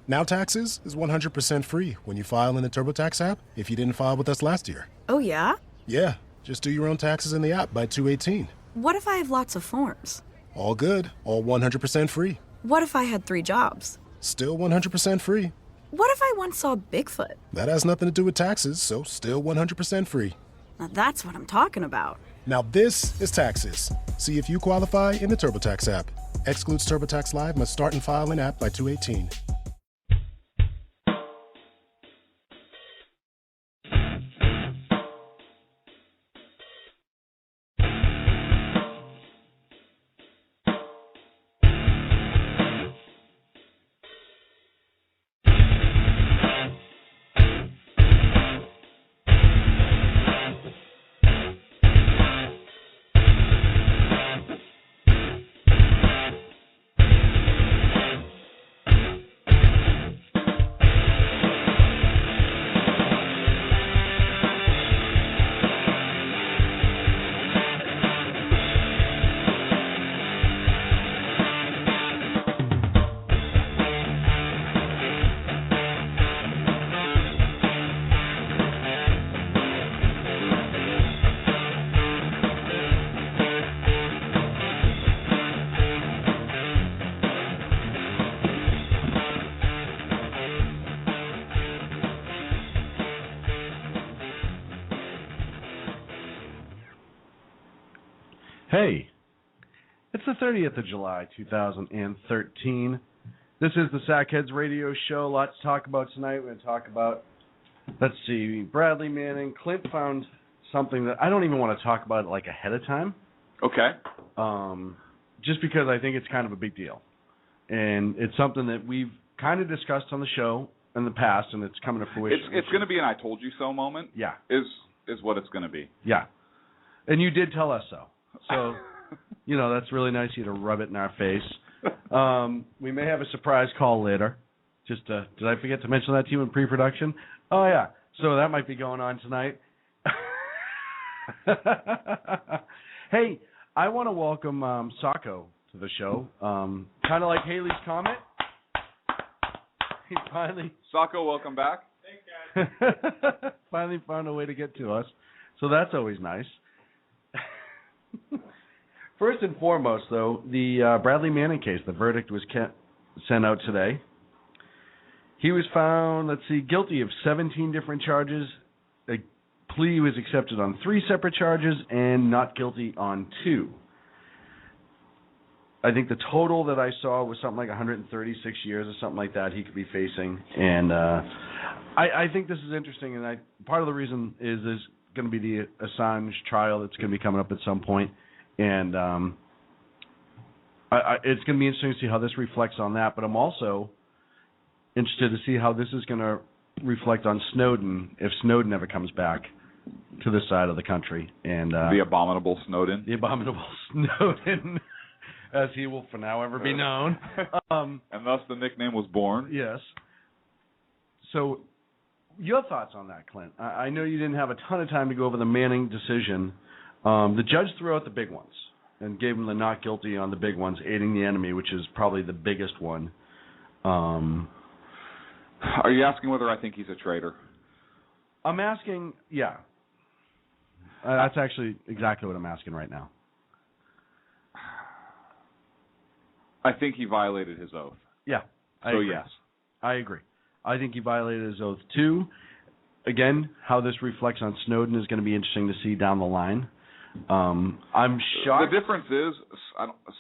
Now taxes is 100% free when you file in the TurboTax app if you didn't file with us last year. Oh, yeah? Yeah, just do your own taxes in the app by 2/18. What if I have lots of forms? All good, all 100% free. What if I had 3 jobs? Still 100% free. What if I once saw Bigfoot? That has nothing to do with taxes, so still 100% free. Now that's what I'm talking about. Now this is taxes. See if you qualify in the TurboTax app. Excludes TurboTax Live, must start and file in app by 2/18. Hey, it's the 30th of July, 2013. This is the Sackheads Radio Show. Lots to talk about tonight. We're going to talk about, let's see, Bradley Manning. Clint found something that I don't even want to talk about like ahead of time. Okay. Just because I think it's kind of a big deal. And it's something that we've kind of discussed on the show in the past, and it's coming to fruition. It's going to be an I told you so moment. Yeah. Is what it's going to be. Yeah. And you did tell us so. So, you know, that's really nice of you to rub it in our face. We may have a surprise call later. Just did I forget to mention that to you in pre-production? Oh, yeah. So that might be going on tonight. Hey, I want to welcome Sacco to the show. Kind of like Haley's Comet. He finally... Sacco, welcome back. Thanks, guys. Finally found a way to get to us. So that's always nice. First and foremost, though, the Bradley Manning case, the verdict was sent out today. He was found, guilty of 17 different charges. A plea was accepted on 3 separate charges and not guilty on 2. I think the total that I saw was something like 136 years or something like that he could be facing. And I think this is interesting, and part of the reason is there's going to be the Assange trial that's going to be coming up at some point. And it's going to be interesting to see how this reflects on that. But I'm also interested to see how this is going to reflect on Snowden if Snowden ever comes back to this side of the country. And the abominable Snowden. The abominable Snowden, as he will for now ever be known. And thus the nickname was born. Yes. So your thoughts on that, Clint? I know you didn't have a ton of time to go over the Manning decision. The judge threw out the big ones and gave him the not guilty on the big ones, aiding the enemy, which is probably the biggest one. Are you asking whether I think he's a traitor? I'm asking, yeah. That's actually exactly what I'm asking right now. I think he violated his oath. Yeah. Yes. I agree. I think he violated his oath, too. Again, how this reflects on Snowden is going to be interesting to see down the line. I'm shocked. The difference is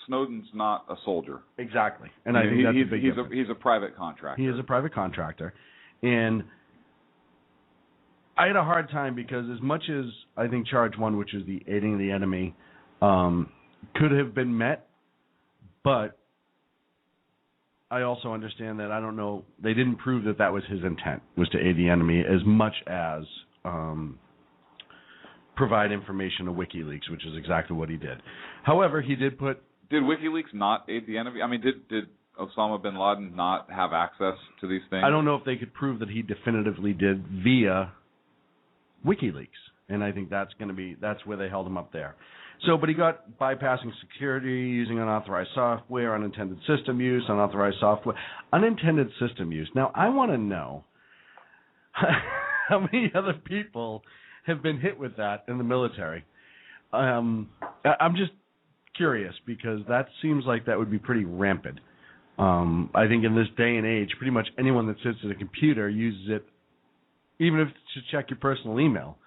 Snowden's not a soldier. Exactly. And I think that's a big difference. He's a private contractor. He is a private contractor. And I had a hard time because as much as I think charge 1, which is the aiding the enemy, could have been met, but I also understand that I don't know, they didn't prove that that was his intent, was to aid the enemy as much as provide information to WikiLeaks, which is exactly what he did. However, he did put... Did WikiLeaks not aid the enemy? I mean, did Osama bin Laden not have access to these things? I don't know if they could prove that he definitively did via WikiLeaks, and I think that's where they held him up there. So, but he got bypassing security, using unauthorized software, unintended system use, unauthorized software, unintended system use. Now, I want to know how many other people have been hit with that in the military. I'm just curious because that seems like that would be pretty rampant. I think in this day and age, pretty much anyone that sits at a computer uses it, even if it's to check your personal email.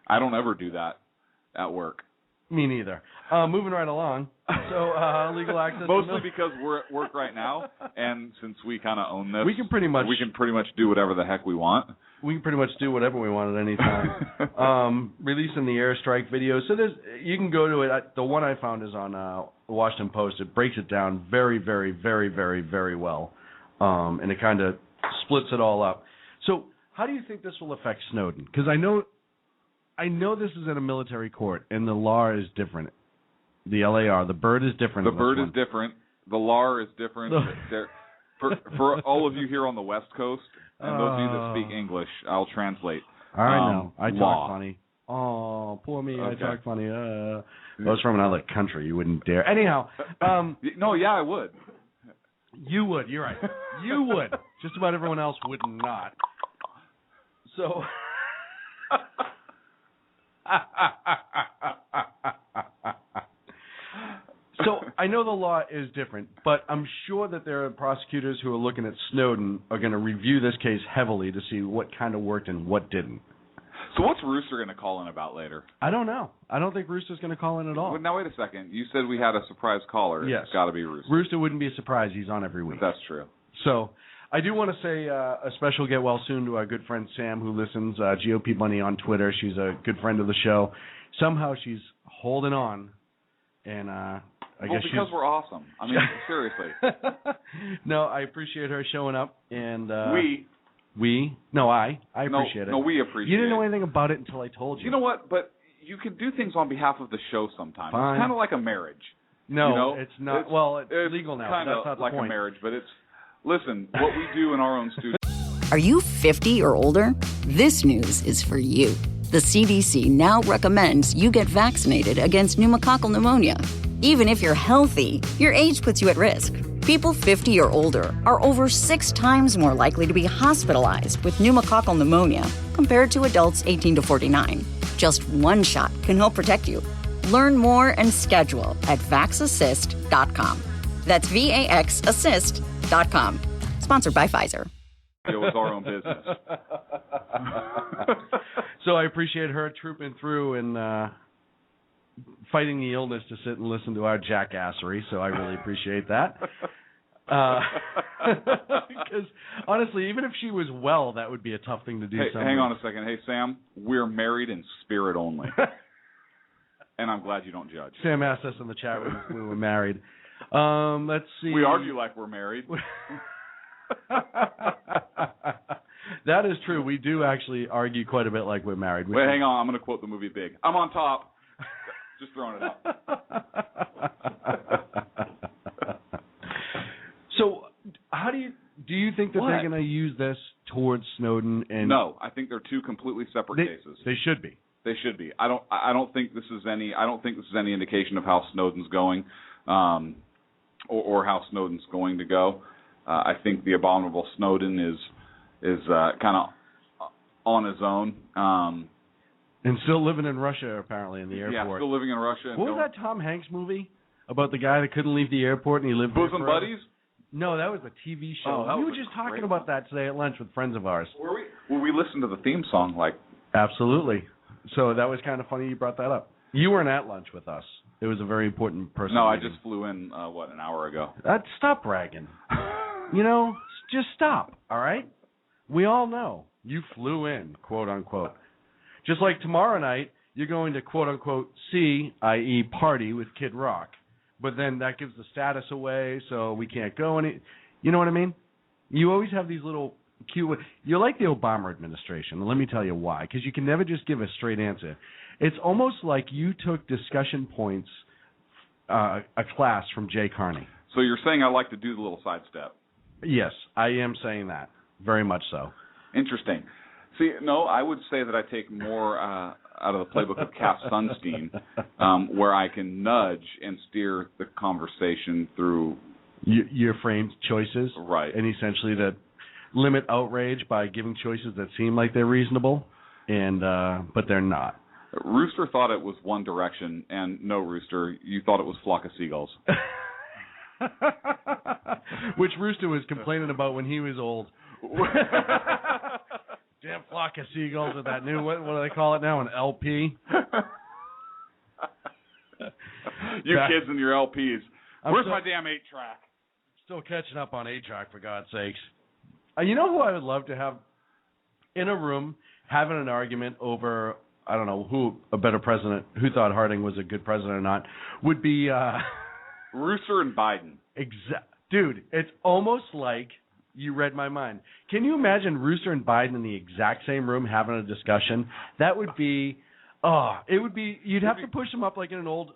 I don't ever do that at work. Me neither. Moving right along. So legal access. Mostly because we're at work right now, and since we kind of own this, we can pretty much do whatever the heck we want. We can pretty much do whatever we want at any time. Releasing the airstrike video. So you can go to it. The one I found is on the Washington Post. It breaks it down very, very, very, very, very well, and it kind of splits it all up. So how do you think this will affect Snowden? Because I know this is in a military court, and the law is different. The LAR, the bird is different. The bird is different. The LAR is different. For all of you here on the West Coast, and those of you that speak English, I'll translate. I know. I law. talk funny. Oh, poor me. Okay. I talk funny. I was from another country. You wouldn't dare. Anyhow. No, yeah, I would. You would. You're right. You would. Just about everyone else would not. So... So I know the law is different, but I'm sure that there are prosecutors who are looking at Snowden are going to review this case heavily to see what kind of worked and what didn't. So what's Rooster going to call in about later? I don't know. I don't think Rooster's going to call in at all. Well, now, wait a second. You said we had a surprise caller. Yes. It's got to be Rooster. Rooster wouldn't be a surprise. He's on every week. That's true. So I do want to say a special get well soon to our good friend Sam, who listens, GOP Money on Twitter. She's a good friend of the show. Somehow she's holding on, and I guess because we're awesome. I mean, seriously. No, I appreciate her showing up, and I appreciate it. No, we appreciate it. You didn't know anything about it until I told you. You know what? But you can do things on behalf of the show sometimes. Fine. It's kind of like a marriage. No, it's not. It's legal now. Kind that's of not the like point. a marriage, but listen, what we do in our own studio. Are you 50 or older? This news is for you. The CDC now recommends you get vaccinated against pneumococcal pneumonia. Even if you're healthy, your age puts you at risk. People 50 or older are over 6 times more likely to be hospitalized with pneumococcal pneumonia compared to adults 18 to 49. Just one shot can help protect you. Learn more and schedule at vaxassist.com. That's VAXassist.com. Sponsored by Pfizer. It was our own business. So I appreciate her trooping through and fighting the illness to sit and listen to our jackassery, so I really appreciate that. Because, honestly, even if she was well, that would be a tough thing to do. Hey, hang on a second. Hey, Sam, we're married in spirit only. And I'm glad you don't judge. Sam asked us in the chat room if we were married. Let's see. We argue like we're married. That is true. We do actually argue quite a bit like we're married. Wait, hang on. I'm going to quote the movie Big. I'm on top. Just throwing it out. So, how do you think that they're going to use this towards Snowden? And no, I think they're two completely separate cases. They should be. They should be. I don't think this is any indication of how Snowden's going, or how Snowden's going to go. I think the abominable Snowden is kind of on his own. And still living in Russia, apparently, in the airport. Yeah, still living in Russia. What was that Tom Hanks movie about the guy that couldn't leave the airport and he lived Bosom Buddies? No, that was a TV show. Oh, we were just talking about that today at lunch with friends of ours. Were we? Well, we listened to the theme song, like. Absolutely. So that was kind of funny you brought that up. You weren't at lunch with us. It was a very important person. No, meeting. I just flew in, an hour ago. Stop bragging. Just stop, all right? We all know you flew in, quote unquote. Just like tomorrow night, you're going to quote unquote see, i.e. party with Kid Rock. But then that gives the status away, so we can't go any. You know what I mean? You always have these little cute. You're like the Obama administration, and let me tell you why. Because you can never just give a straight answer. It's almost like you took discussion points, a class from Jay Carney. So you're saying I like to do the little sidestep? Yes, I am saying that. Very much so. Interesting. See, no, I would say that I take more out of the playbook of Cap Sunstein, where I can nudge and steer the conversation through your framed choices, right? And essentially to limit outrage by giving choices that seem like they're reasonable, and but they're not. Rooster thought it was One Direction, and no, Rooster, you thought it was Flock of Seagulls. Which Rooster was complaining about when he was old. Damn flock of seagulls with that new, what do they call it now, an LP? You kids and your LPs. Where's my damn 8-track? Still catching up on 8-track, for God's sakes. You know who I would love to have in a room having an argument over, I don't know, who a better president, who thought Harding was a good president or not, would be... Rooster and Biden. Dude, it's almost like you read my mind. Can you imagine Rooster and Biden in the exact same room having a discussion? That would be, it would be. You'd have to push them up like in an old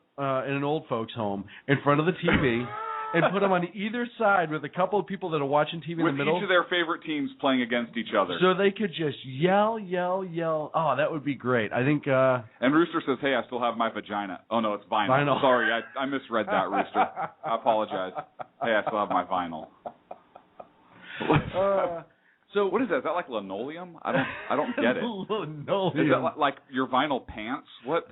folks' home in front of the TV, and put them on either side with a couple of people that are watching TV in the middle. With each of their favorite teams playing against each other. So they could just yell. Oh, that would be great. I think. And Rooster says, "Hey, I still have my vagina." Oh no, it's vinyl. Vinyl. Sorry, I misread that, Rooster. I apologize. Hey, I still have my vinyl. So what is that? Is that like linoleum? I don't get it. Linoleum. Is that like your vinyl pants? What?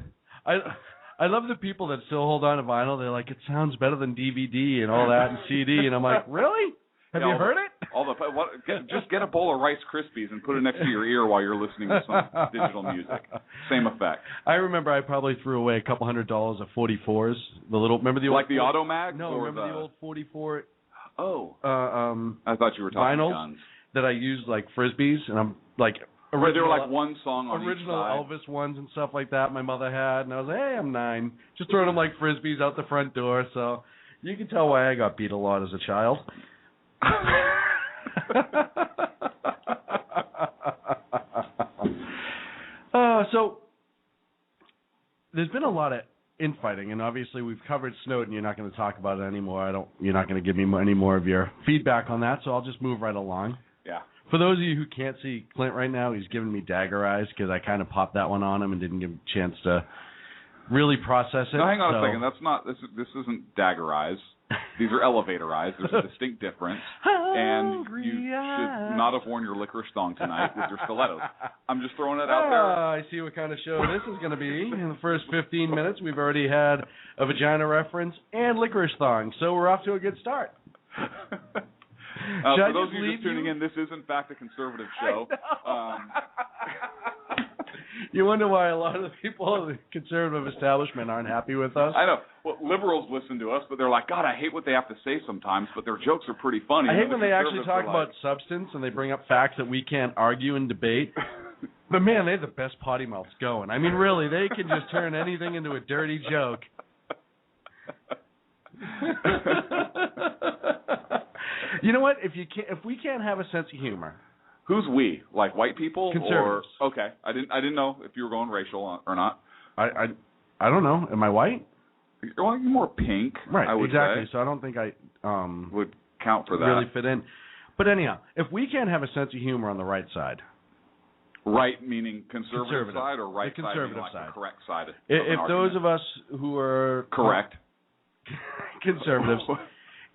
I love the people that still hold on to vinyl. They're like, it sounds better than DVD and all that and CD. And I'm like, really? Have you heard it? Just get a bowl of Rice Krispies and put it next to your ear while you're listening to some digital music. Same effect. I remember I probably threw away $200 of 44s. The little, remember the old like the Automag? No, remember the old 44? Oh. I thought you were talking vinyls guns. That I used like frisbees, and I'm like. Right, they were like one song on original each side. Elvis ones and stuff like that my mother had, and I was like, hey, I'm 9. Just throwing them like frisbees out the front door, so you can tell why I got beat a lot as a child. So there's been a lot of infighting, and obviously we've covered Snowden. You're not going to talk about it anymore. You're not going to give me any more of your feedback on that, so I'll just move right along. Yeah. For those of you who can't see Clint right now, he's giving me dagger eyes because I kind of popped that one on him and didn't give him a chance to really process it. No, hang on a second. That's not. This isn't dagger eyes. These are elevator eyes. There's a distinct difference, and you should not have worn your licorice thong tonight with your stilettos. I'm just throwing it out there. I see what kind of show this is going to be. In the first 15 minutes, we've already had a vagina reference and licorice thong, so we're off to a good start. For those of you just tuning in, this is in fact a conservative show. You wonder why a lot of the people in the conservative establishment aren't happy with us? I know. Well, liberals listen to us, but they're like, God, I hate what they have to say sometimes, but their jokes are pretty funny. I hate when they actually talk about substance and they bring up facts that we can't argue and debate. But, man, they have the best potty mouths going. I mean, really, they can just turn anything into a dirty joke. You know what? If we can't have a sense of humor. Who's we? Like white people? Conservatives. Or, okay. I didn't know if you were going racial or not. I don't know. Am I white? Well, you're more pink. Right. I would exactly. say. So I don't think I would count for that. Really fit in. But anyhow, if we can't have a sense of humor on the right side. Right meaning conservative side, or right the side conservative meaning like side. the correct side? If those of us who are correct conservatives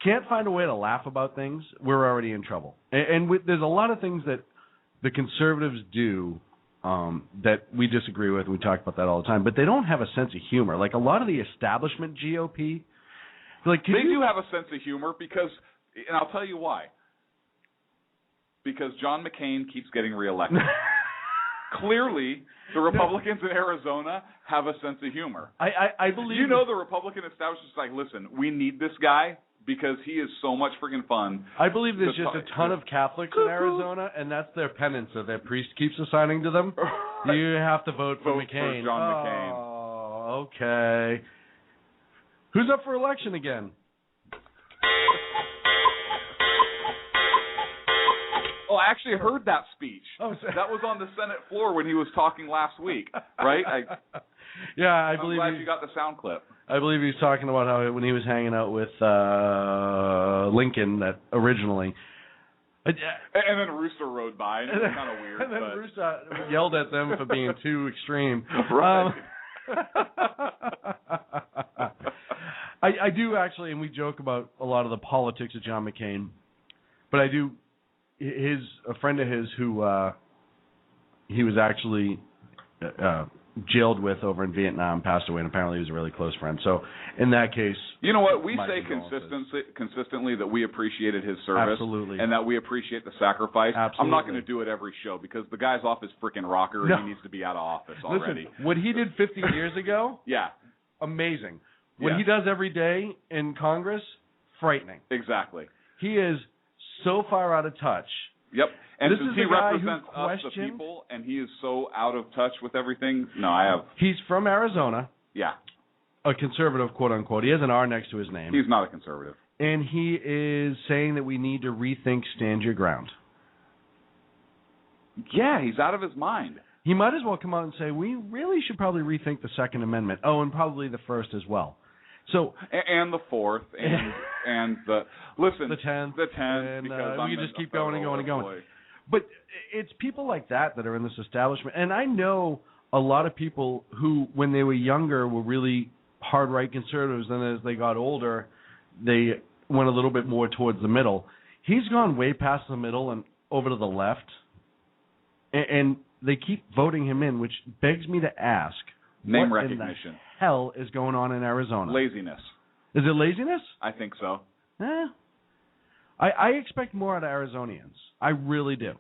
can't find a way to laugh about things, we're already in trouble. And there's a lot of things that the conservatives do that we disagree with. We talk about that all the time. But they don't have a sense of humor. Like a lot of the establishment GOP. Like they do have a sense of humor because, and I'll tell you why. Because John McCain keeps getting reelected. Clearly, the Republicans in Arizona have a sense of humor. I believe... You know the Republican establishment is like, listen, we need this guy because he is so much freaking fun. I believe there's just a ton of Catholics in Arizona, and that's their penance that their priest keeps assigning to them. You have to vote for McCain. For John McCain. Oh, okay. Who's up for election again? Oh, I actually heard that speech. Oh, that was on the Senate floor when he was talking last week, right? I'm glad you got the sound clip. I believe he was talking about how when he was hanging out with Lincoln, that originally. And then Rooster rode by, and it was kind of weird. And then Rooster yelled at them for being too extreme. Right. I do actually, and we joke about a lot of the politics of John McCain, but I do. A friend of his who he was actually jailed with over in Vietnam passed away, and apparently he was a really close friend. So in that case, you know what, we say consistently that we appreciated his service, absolutely, and that we appreciate the sacrifice. Absolutely. I'm not going to do it every show because the guy's off his freaking rocker and he needs to be out of office already. Listen, what he did 50 years ago, yeah, amazing. What he does every day in Congress, frightening. Exactly. He is so far out of touch. Yep. And this since is he the guy represents who us, the people, and he is so out of touch with everything, He's from Arizona. Yeah. A conservative, quote unquote. He has an R next to his name. He's not a conservative. And he is saying that we need to rethink stand your ground. Yeah, he's out of his mind. He might as well come out and say we really should probably rethink the Second Amendment. Oh, and probably the First as well. So and the Fourth and the 10th, and because we can just keep going and going and going. But it's people like that are in this establishment, and I know a lot of people who, when they were younger, were really hard right conservatives, and as they got older, they went a little bit more towards the middle. He's gone way past the middle and over to the left, and they keep voting him in, which begs me to ask. Name what recognition. In the hell is going on in Arizona? Laziness. Is it laziness? I think so. I expect more out of Arizonians. I really do.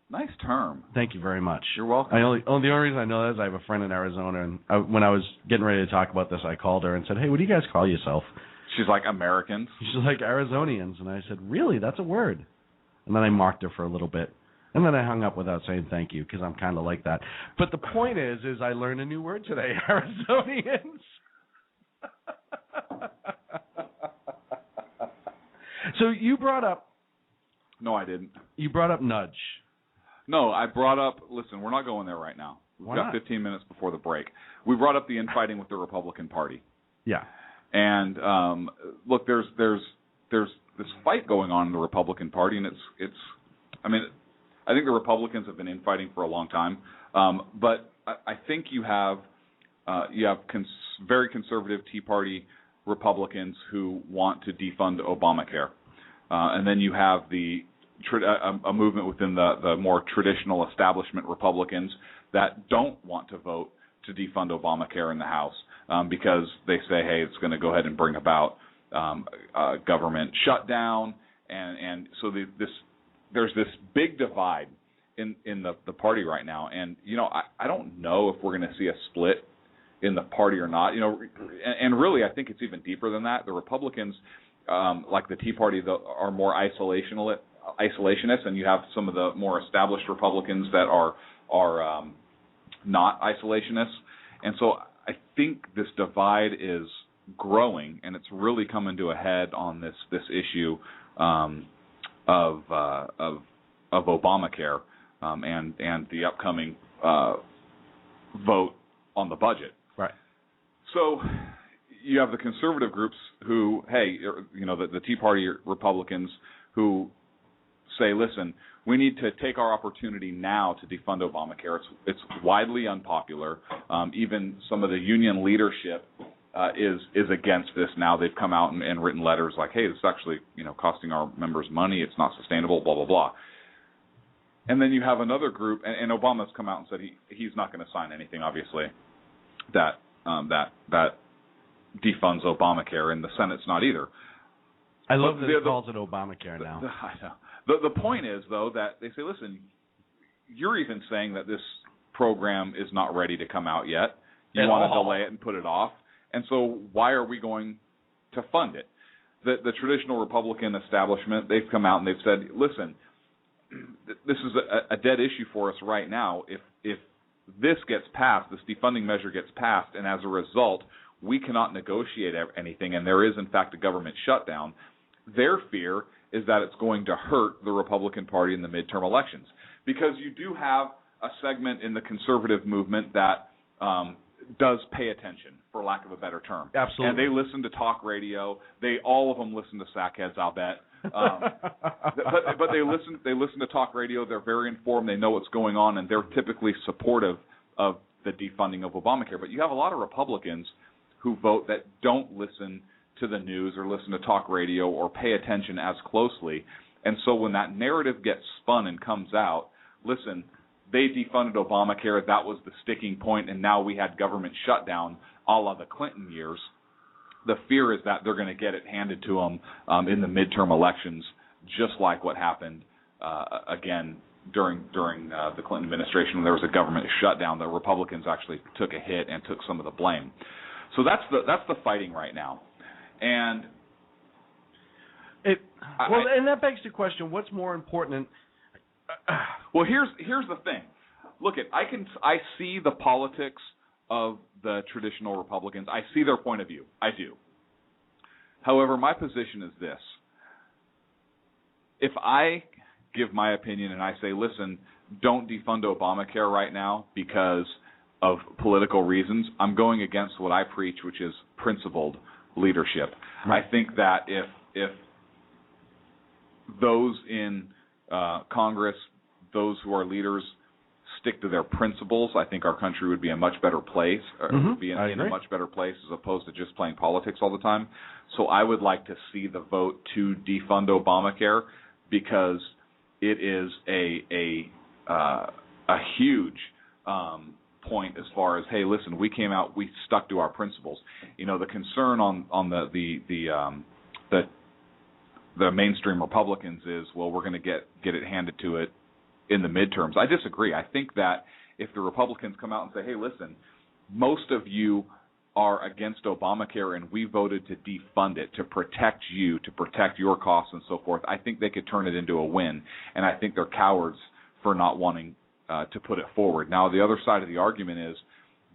Nice term. Thank you very much. You're welcome. The only reason I know that is I have a friend in Arizona, and when I was getting ready to talk about this, I called her and said, "Hey, what do you guys call yourself?" She's like, Americans. She's like, Arizonians. And I said, really? That's a word. And then I mocked her for a little bit. And then I hung up without saying thank you because I'm kind of like that. But the point is I learned a new word today, Arizonians. So you brought up... No, I didn't. You brought up nudge. No, I brought up... Listen, we're not going there right now. We've got 15 minutes before the break. We brought up the infighting with the Republican Party. Yeah. And look, there's this fight going on in the Republican Party, and it's. I mean, I think the Republicans have been infighting for a long time, but I think you have very conservative Tea Party Republicans who want to defund Obamacare, and then you have a movement within the more traditional establishment Republicans that don't want to vote to defund Obamacare in the House because they say, hey, it's going to go ahead and bring about government shutdown, and so there's this big divide in the party right now, and I don't know if we're going to see a split in the party or not, and really I think it's even deeper than that. The Republicans, like the Tea Party, are more isolationists, and you have some of the more established Republicans that are not isolationists, and so I think this divide is growing, and it's really coming to a head on this issue of Obamacare and the upcoming vote on the budget. Right. So you have the conservative groups who, hey, the Tea Party Republicans who say, listen, we need to take our opportunity now to defund Obamacare. It's widely unpopular. Even some of the union leadership is against this now. They've come out and written letters like, hey, this is actually costing our members money. It's not sustainable, blah, blah, blah. And then you have another group, and Obama's come out and said he's not going to sign anything, obviously, that defunds Obamacare, and the Senate's not either. I love that he calls it Obamacare now. I know. The point is, though, that they say, listen, you're even saying that this program is not ready to come out yet. You want to delay it and put it off. And so why are we going to fund it? The traditional Republican establishment, they've come out and they've said, listen, this is a dead issue for us right now. If this gets passed, this defunding measure gets passed, and as a result, we cannot negotiate anything, and there is, in fact, a government shutdown, their fear is that it's going to hurt the Republican Party in the midterm elections. Because you do have a segment in the conservative movement that does pay attention, for lack of a better term. Absolutely. And they listen to talk radio. All of them listen to Sackheads, I'll bet. But they listen. They listen to talk radio. They're very informed. They know what's going on, and they're typically supportive of the defunding of Obamacare. But you have a lot of Republicans who vote that don't listen to the news or listen to talk radio or pay attention as closely. And so when that narrative gets spun and comes out, listen, they defunded Obamacare. That was the sticking point, and now we had government shutdown, a la the Clinton years. The fear is that they're going to get it handed to them in the midterm elections, just like what happened again during the Clinton administration when there was a government shutdown. The Republicans actually took a hit and took some of the blame. So that's the fighting right now, and and that begs the question: what's more important? Well, here's the thing. Look, I see the politics of the traditional Republicans. I see their point of view. I do. However, my position is this. If I give my opinion and I say, listen, don't defund Obamacare right now because of political reasons, I'm going against what I preach, which is principled leadership. Right. I think that if those in Congress, those who are leaders, stick to their principles, I think our country would be a much better place, or would be in a much better place as opposed to just playing politics all the time. So I would like to see the vote to defund Obamacare because it is a huge point as far as, hey, listen, we came out, we stuck to our principles. You know, the concern on the mainstream Republicans is, well, we're going to get it handed to it in the midterms. I disagree. I think that if the Republicans come out and say, hey, listen, most of you are against Obamacare and we voted to defund it, to protect you, to protect your costs and so forth, I think they could turn it into a win. And I think they're cowards for not wanting to put it forward. Now, the other side of the argument is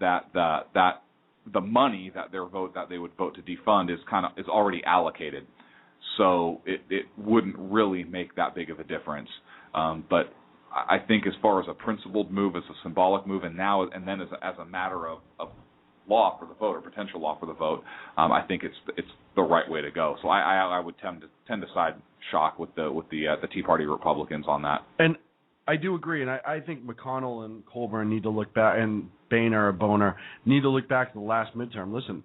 that the money that they would vote to defund is already allocated. So it wouldn't really make that big of a difference. But I think as far as a principled move, as a symbolic move, and then as a matter of law for the vote or potential law for the vote, I think it's the right way to go. So I would tend to side shock with the Tea Party Republicans on that. And I do agree, and I think McConnell and Colburn need to look back, and Boehner or Boner need to look back to the last midterm. Listen,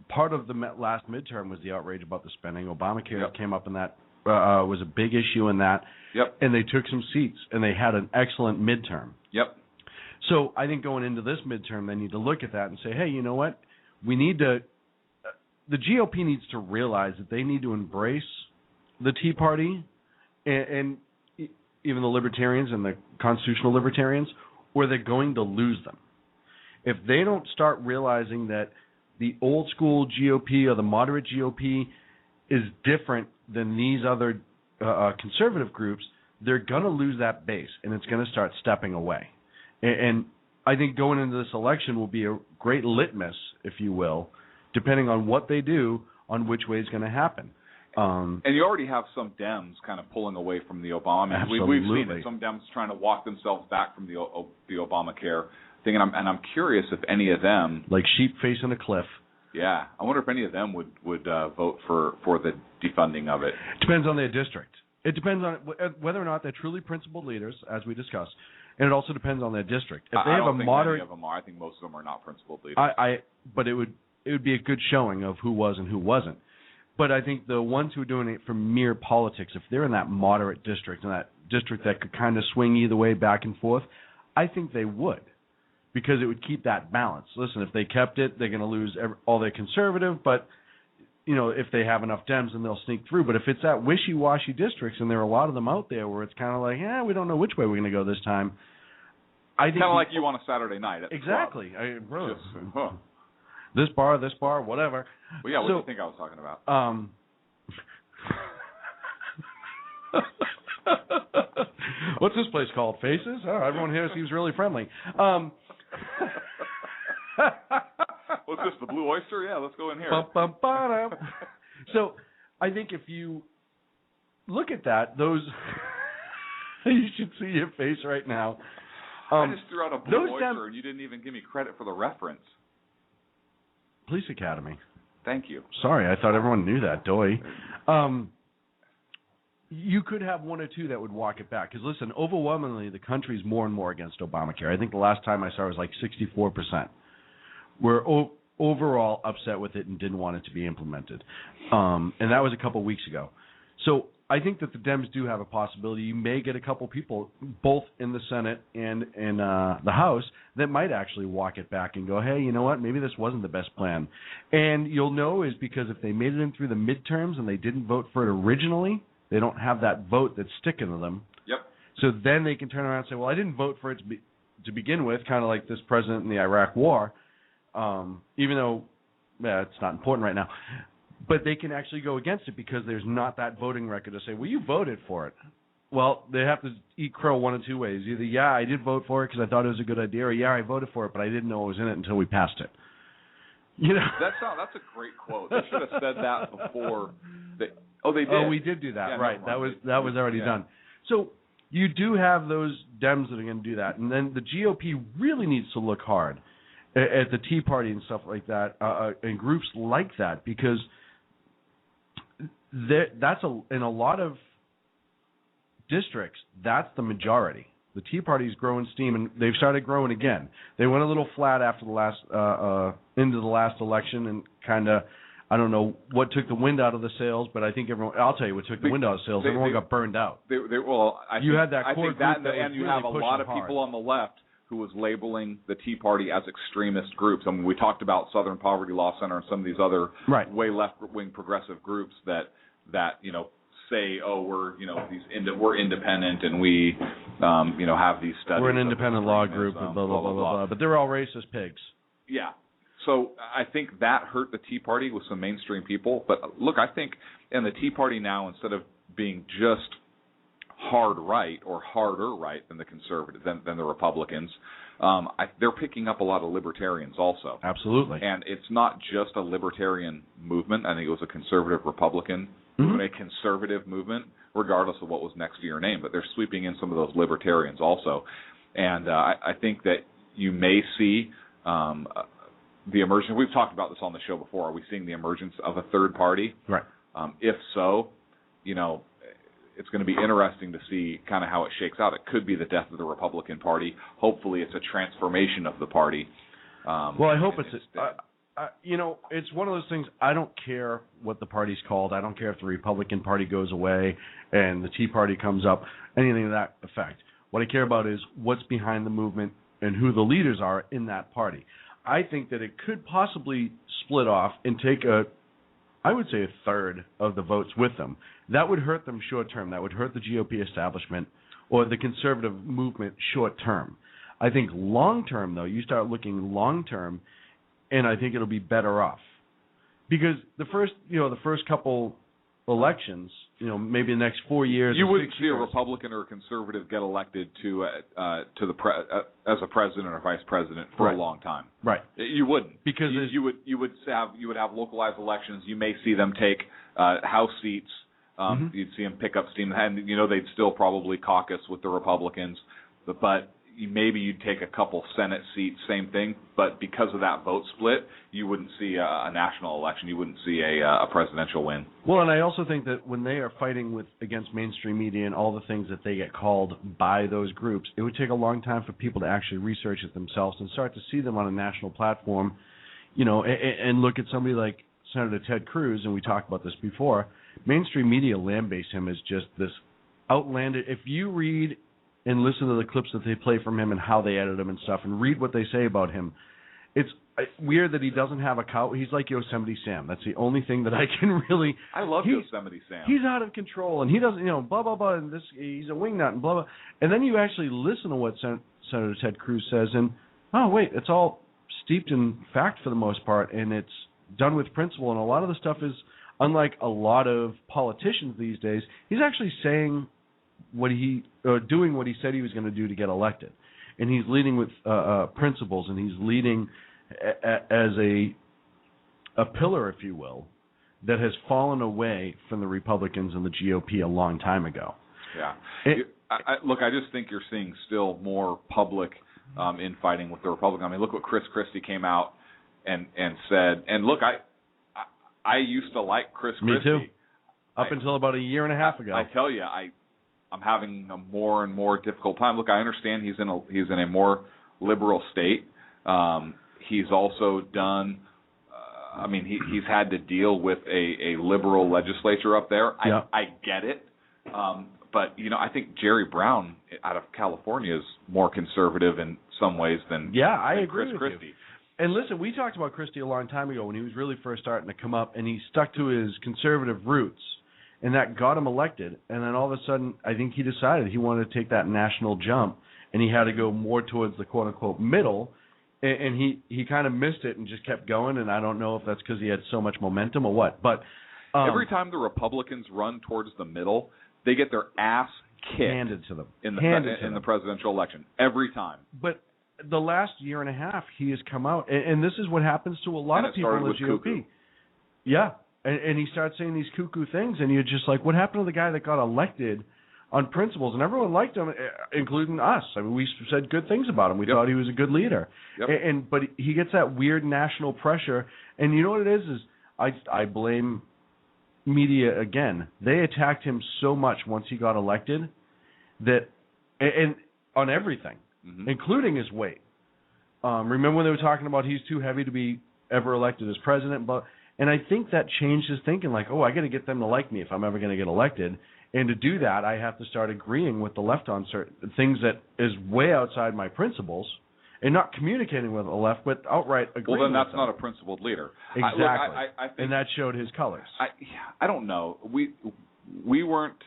part of the last midterm was the outrage about the spending. Obamacare came up in that. Was a big issue in that, and they took some seats, and they had an excellent midterm. So I think going into this midterm, they need to look at that and say, hey, you know what? We need to – the GOP needs to realize that they need to embrace the Tea Party and even the Libertarians and the constitutional Libertarians, or they're going to lose them. If they don't start realizing that the old school GOP or the moderate GOP is different than these other conservative groups, they're going to lose that base, and it's going to start stepping away. And I think going into this election will be a great litmus, if you will, depending on what they do, on which way it's going to happen. And you already have some Dems kind of pulling away from the Obama. I mean, we've seen it, some Dems trying to walk themselves back from the Obamacare thing, and I'm curious if any of them, like sheep facing a cliff. Yeah, I wonder if any of them would vote for the defunding of it. Depends on their district. It depends on whether or not they're truly principled leaders, as we discussed, and it also depends on their district. If they have a moderate, many of them are. I think most of them are not principled leaders. But it would be a good showing of who was and who wasn't. But I think the ones who are doing it for mere politics, if they're in that moderate district, and that district that could kind of swing either way back and forth, I think they would. Because it would keep that balance. Listen, if they kept it, they're going to lose all their conservative, but if they have enough Dems, then they'll sneak through. But if it's that wishy-washy districts, and there are a lot of them out there where it's kind of like, we don't know which way we're going to go this time. I think kind of like you on a Saturday night. Exactly. This bar, whatever. Well, yeah, what do you think I was talking about? What's this place called? Faces? Oh, everyone here seems really friendly. What's this, the Blue Oyster? Yeah, let's go in here. So I think if you look at that, those you should see your face right now. I just threw out a Blue Oyster, and you didn't even give me credit for the reference. Police Academy. Thank you. Sorry, I thought everyone knew that, doy. you could have one or two that would walk it back. Because, listen, overwhelmingly, the country's more and more against Obamacare. I think the last time I saw it was like 64%. We're overall upset with it and didn't want it to be implemented. And that was a couple weeks ago. So I think that the Dems do have a possibility. You may get a couple people, both in the Senate and in the House, that might actually walk it back and go, hey, you know what, maybe this wasn't the best plan. And you'll know is because if they made it in through the midterms and they didn't vote for it originally, they don't have that vote that's sticking to them. Yep. So then they can turn around and say, well, I didn't vote for it to begin with, kind of like this president in the Iraq War, even though it's not important right now. But they can actually go against it because there's not that voting record to say, well, you voted for it. Well, they have to eat crow one of two ways. Either, yeah, I did vote for it because I thought it was a good idea, or yeah, I voted for it, but I didn't know it was in it until we passed it. You know, that's a great quote. They should have said that before. They did. Oh, we did do that, yeah, right? That was already done. So you do have those Dems that are going to do that, and then the GOP really needs to look hard at the Tea Party and stuff like that, and groups like that, because that's in a lot of districts, that's the majority. The Tea Party's growing steam, and they've started growing again. They went a little flat after the last into the last election, and kind of, I don't know what took the wind out of the sails, but I think everyone. I'll tell you what took the wind out of the sails. Everyone got burned out. I think you have a lot of people on the left who was labeling the Tea Party as extremist groups. I mean, we talked about Southern Poverty Law Center and some of these other way left-wing progressive groups that say, oh, we're independent and we have these studies. We're an independent law group and blah blah blah blah. But they're all racist pigs. Yeah. So I think that hurt the Tea Party with some mainstream people. But look, I think in the Tea Party now, instead of being just hard right or harder right than the conservative than the Republicans, they're picking up a lot of libertarians also. Absolutely. And it's not just a libertarian movement. I think it was a conservative Republican movement, a conservative movement, regardless of what was next to your name. But they're sweeping in some of those libertarians also. And I think that you may see the emergence. We've talked about this on the show before. Are we seeing the emergence of a third party? Right. If so, it's going to be interesting to see kind of how it shakes out. It could be the death of the Republican Party. Hopefully, it's a transformation of the party. Well, I hope it's it's one of those things. I don't care what the party's called. I don't care if the Republican Party goes away and the Tea Party comes up, anything to that effect. What I care about is what's behind the movement and who the leaders are in that party. I think that it could possibly split off and take I would say a third of the votes with them. That would hurt them short term. That would hurt the GOP establishment or the conservative movement short term. I think long term, though, you start looking long term, and I think it'll be better off. Because the first couple elections, maybe the next 4 years. You wouldn't see a Republican or a conservative get elected as a president or vice president for a long time. Right. You wouldn't, because you would have localized elections. You may see them take House seats. You'd see them pick up steam, and they'd still probably caucus with the Republicans, but maybe you'd take a couple Senate seats, same thing. But because of that vote split, you wouldn't see a national election. You wouldn't see a presidential win. Well, and I also think that when they are fighting against mainstream media and all the things that they get called by those groups, it would take a long time for people to actually research it themselves and start to see them on a national platform, and look at somebody like Senator Ted Cruz, and we talked about this before. Mainstream media lambaste him as just this outlandish. If you read and listen to the clips that they play from him and how they edit him and stuff, and read what they say about him, it's weird that he doesn't have a cow. He's like Yosemite Sam. That's the only thing that I can really. I love Yosemite Sam. He's out of control, and he doesn't, blah blah blah. And he's a wingnut, and blah blah. And then you actually listen to what Senator Ted Cruz says, and oh wait, it's all steeped in fact for the most part, and it's done with principle. And a lot of the stuff is, unlike a lot of politicians these days, he's actually saying doing what he said he was going to do to get elected, and he's leading with principles, and he's leading as a pillar, if you will, that has fallen away from the Republicans and the GOP a long time ago. Yeah. I just think you're seeing still more public infighting with the Republicans. I mean, look what Chris Christie came out and said. And look, I used to like Chris Christie. Me too. up until about a year and a half ago. I tell you, I'm having a more and more difficult time. Look, I understand he's in a more liberal state. He's also done. He's had to deal with a liberal legislature up there. I get it. But, I think Jerry Brown out of California is more conservative in some ways than I agree Chris with Christie. You. And listen, we talked about Christie a long time ago when he was really first starting to come up, and he stuck to his conservative roots, and that got him elected. And then all of a sudden, I think he decided he wanted to take that national jump, and he had to go more towards the quote-unquote middle, and he kind of missed it and just kept going, and I don't know if that's because he had so much momentum or what. But every time the Republicans run towards the middle, they get their ass kicked handed to them in the presidential election every time. But the last year and a half, he has come out, and this is what happens to a lot of people in the GOP. Cuckoo. Yeah, and he starts saying these cuckoo things, and you're just like, what happened to the guy that got elected on principles? And everyone liked him, including us. I mean, we said good things about him. We thought he was a good leader. Yep. But he gets that weird national pressure, and you know what it is I blame media again. They attacked him so much once he got elected that, and on everything, including his weight. Remember when they were talking about he's too heavy to be ever elected as president? And I think that changed his thinking, like, I got to get them to like me if I'm ever going to get elected. And to do that, I have to start agreeing with the left on certain things that is way outside my principles, and not communicating with the left, but outright agreeing. Well, then that's with them. not a principled leader. Exactly. I think, and that showed his colors. I don't know. We weren't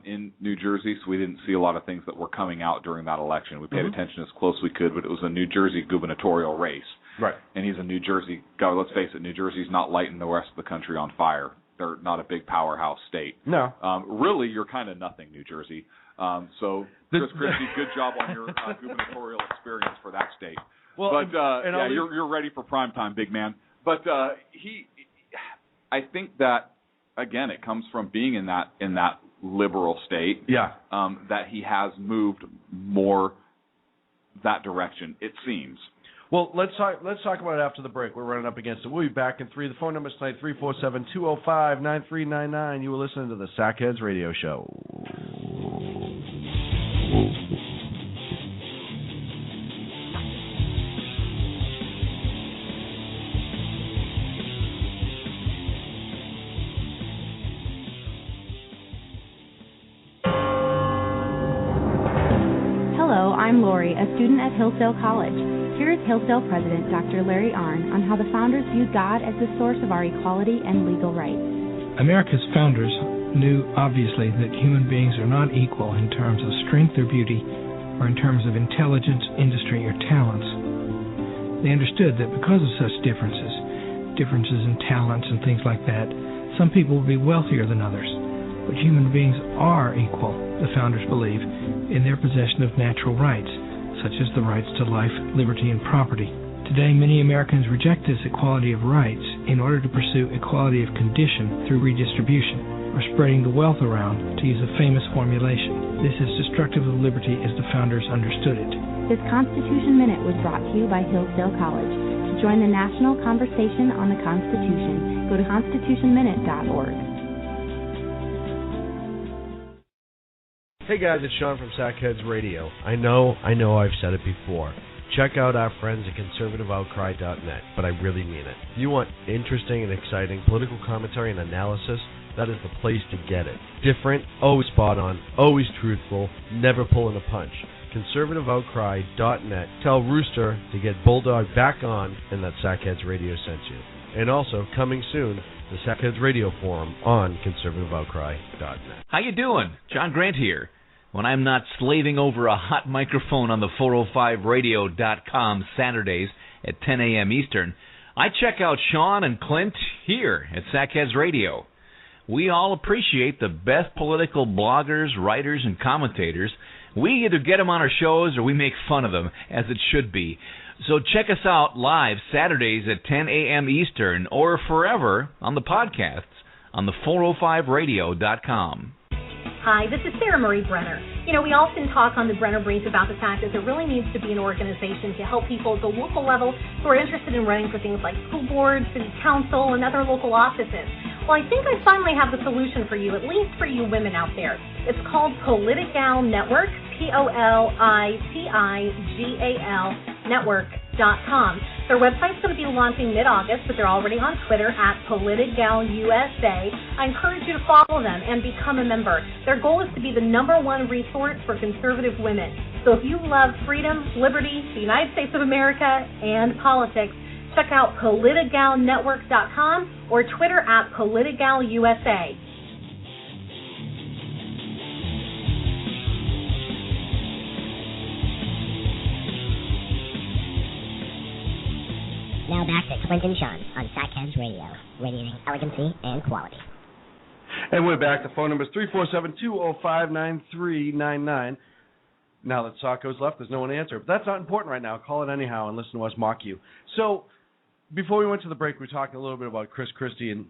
in New Jersey, so we didn't see a lot of things that were coming out during that election. We paid attention as close as we could, but it was a New Jersey gubernatorial race. Right. And he's a New Jersey guy. Let's face it, New Jersey's not lighting the rest of the country on fire. They're not a big powerhouse state. No. Really, you're kind of nothing, New Jersey. So, Chris Christie, good job on your gubernatorial experience for that state. Well, but you're ready for prime time, big man. But I think that again, it comes from being in that liberal state. Yeah. That he has moved more that direction, it seems. Well, let's talk about it after the break. We're running up against it. We'll be back in 3. The phone number tonight, 347-205-9399. You were listening to the Sackheads Radio Show. Hello, I'm Lori, a student at Hillsdale College. Here is Hillsdale President Dr. Larry Arnn on how the founders viewed God as the source of our equality and legal rights. America's founders knew, obviously, that human beings are not equal in terms of strength or beauty, or in terms of intelligence, industry, or talents. They understood that because of such differences in talents and things like that, some people would be wealthier than others. But human beings are equal, the founders believe, in their possession of natural rights, such as the rights to life, liberty, and property. Today, many Americans reject this equality of rights in order to pursue equality of condition through redistribution, or spreading the wealth around, to use a famous formulation. This is destructive of liberty as the founders understood it. This Constitution Minute was brought to you by Hillsdale College. To join the national conversation on the Constitution, go to constitutionminute.org. Hey guys, it's Sean from Sackheads Radio. I know I've said it before. Check out our friends at conservativeoutcry.net, but I really mean it. If you want interesting and exciting political commentary and analysis, that is the place to get it. Different, always spot on, always truthful, never pulling a punch. conservativeoutcry.net. Tell Rooster to get Bulldog back on and that Sackheads Radio sent you. And also, coming soon, the Sackheads Radio Forum on conservativeoutcry.net. How you doing? John Grant here. When I'm not slaving over a hot microphone on the 405radio.com Saturdays at 10 a.m. Eastern, I check out Sean and Clint here at Sackheads Radio. We all appreciate the best political bloggers, writers, and commentators. We either get them on our shows or we make fun of them, as it should be. So check us out live Saturdays at 10 a.m. Eastern or forever on the podcasts on the 405radio.com. Hi, this is Sarah Marie Brenner. You know, we often talk on the Brenner Brief about the fact that there really needs to be an organization to help people at the local level who are interested in running for things like school boards, city council, and other local offices. Well, I think I finally have the solution for you, at least for you women out there. It's called Politigal Network, Politigal Network.com. Their website's going to be launching mid-August, but they're already on Twitter at PoliticalUSA. I encourage you to follow them and become a member. Their goal is to be the #1 resource for conservative women. So if you love freedom, liberty, the United States of America, and politics, check out PoliticalNetwork.com or Twitter at PoliticalUSA. Now back to Clint and Sean on Sackheads Radio, radiating elegancy and quality. And we're back. The phone number is 347-205-9399. Now that Sacco's left, there's no one to answer. But that's not important right now. Call it anyhow and listen to us mock you. So, before we went to the break, we were talking a little bit about Chris Christie and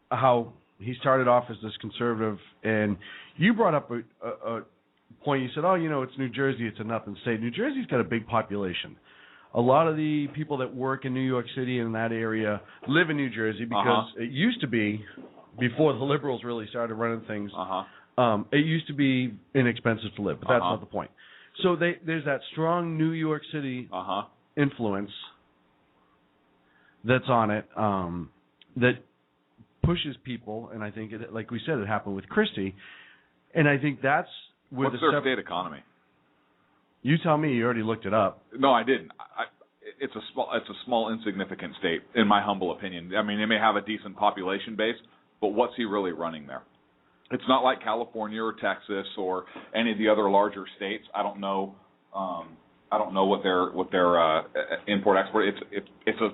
how he started off as this conservative. And you brought up a point. You said, it's New Jersey. It's a nothing state. New Jersey's got a big population. A lot of the people that work in New York City and that area live in New Jersey because it used to be, before the liberals really started running things, it used to be inexpensive to live, but that's not the point. So there's that strong New York City influence that's on it that pushes people, and I think, like we said, it happened with Christie, and I think that's where What's their state economy? You tell me. You already looked it up. No, I didn't. It's a small, insignificant state, in my humble opinion. I mean, it may have a decent population base, but what's he really running there? It's not like California or Texas or any of the other larger states. I don't know. I don't know what their import export. It's a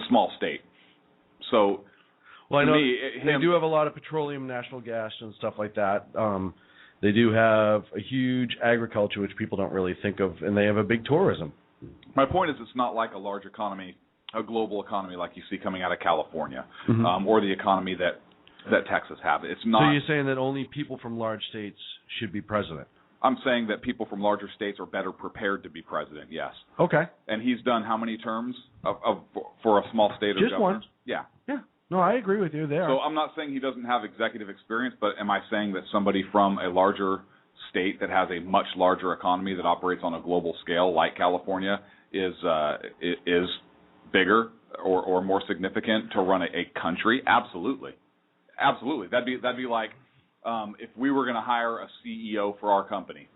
small state. So, well, I know they do have a lot of petroleum, natural gas, and stuff like that. They do have a huge agriculture, which people don't really think of, and they have a big tourism. My point is, it's not like a large economy, a global economy like you see coming out of California, or the economy that Texas have. It's not. So you're saying that only people from large states should be president? I'm saying that people from larger states are better prepared to be president. Yes. Okay. And he's done how many terms for a small state of just governor? one. Yeah. Yeah. No, I agree with you there. So I'm not saying he doesn't have executive experience, but am I saying that somebody from a larger state that has a much larger economy that operates on a global scale, like California, is bigger or more significant to run a country? Absolutely. Absolutely. That'd be like if we were going to hire a CEO for our company,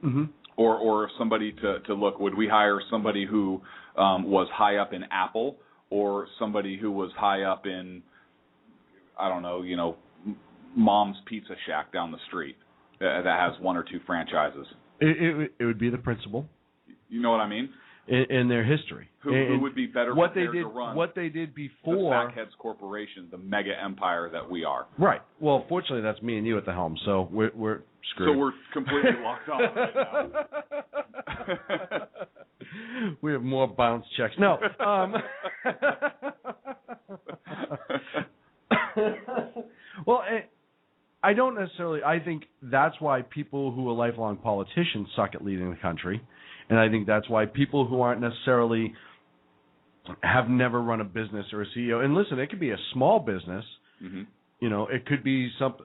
or somebody to look. Would we hire somebody who was high up in Apple, or somebody who was high up in, I don't know, Mom's Pizza Shack down the street that has one or two franchises? It would be the principal. You know what I mean? In their history. Who would be better prepared to run what they did before the Sackheads Corporation, the mega empire that we are? Right. Well, fortunately, that's me and you at the helm, so we're screwed. So we're completely locked off right now. We have more bounce checks. No. Well, I don't necessarily. I think that's why people who are lifelong politicians suck at leading the country. And I think that's why people who aren't necessarily have never run a business or a CEO, and listen, it could be a small business, it could be some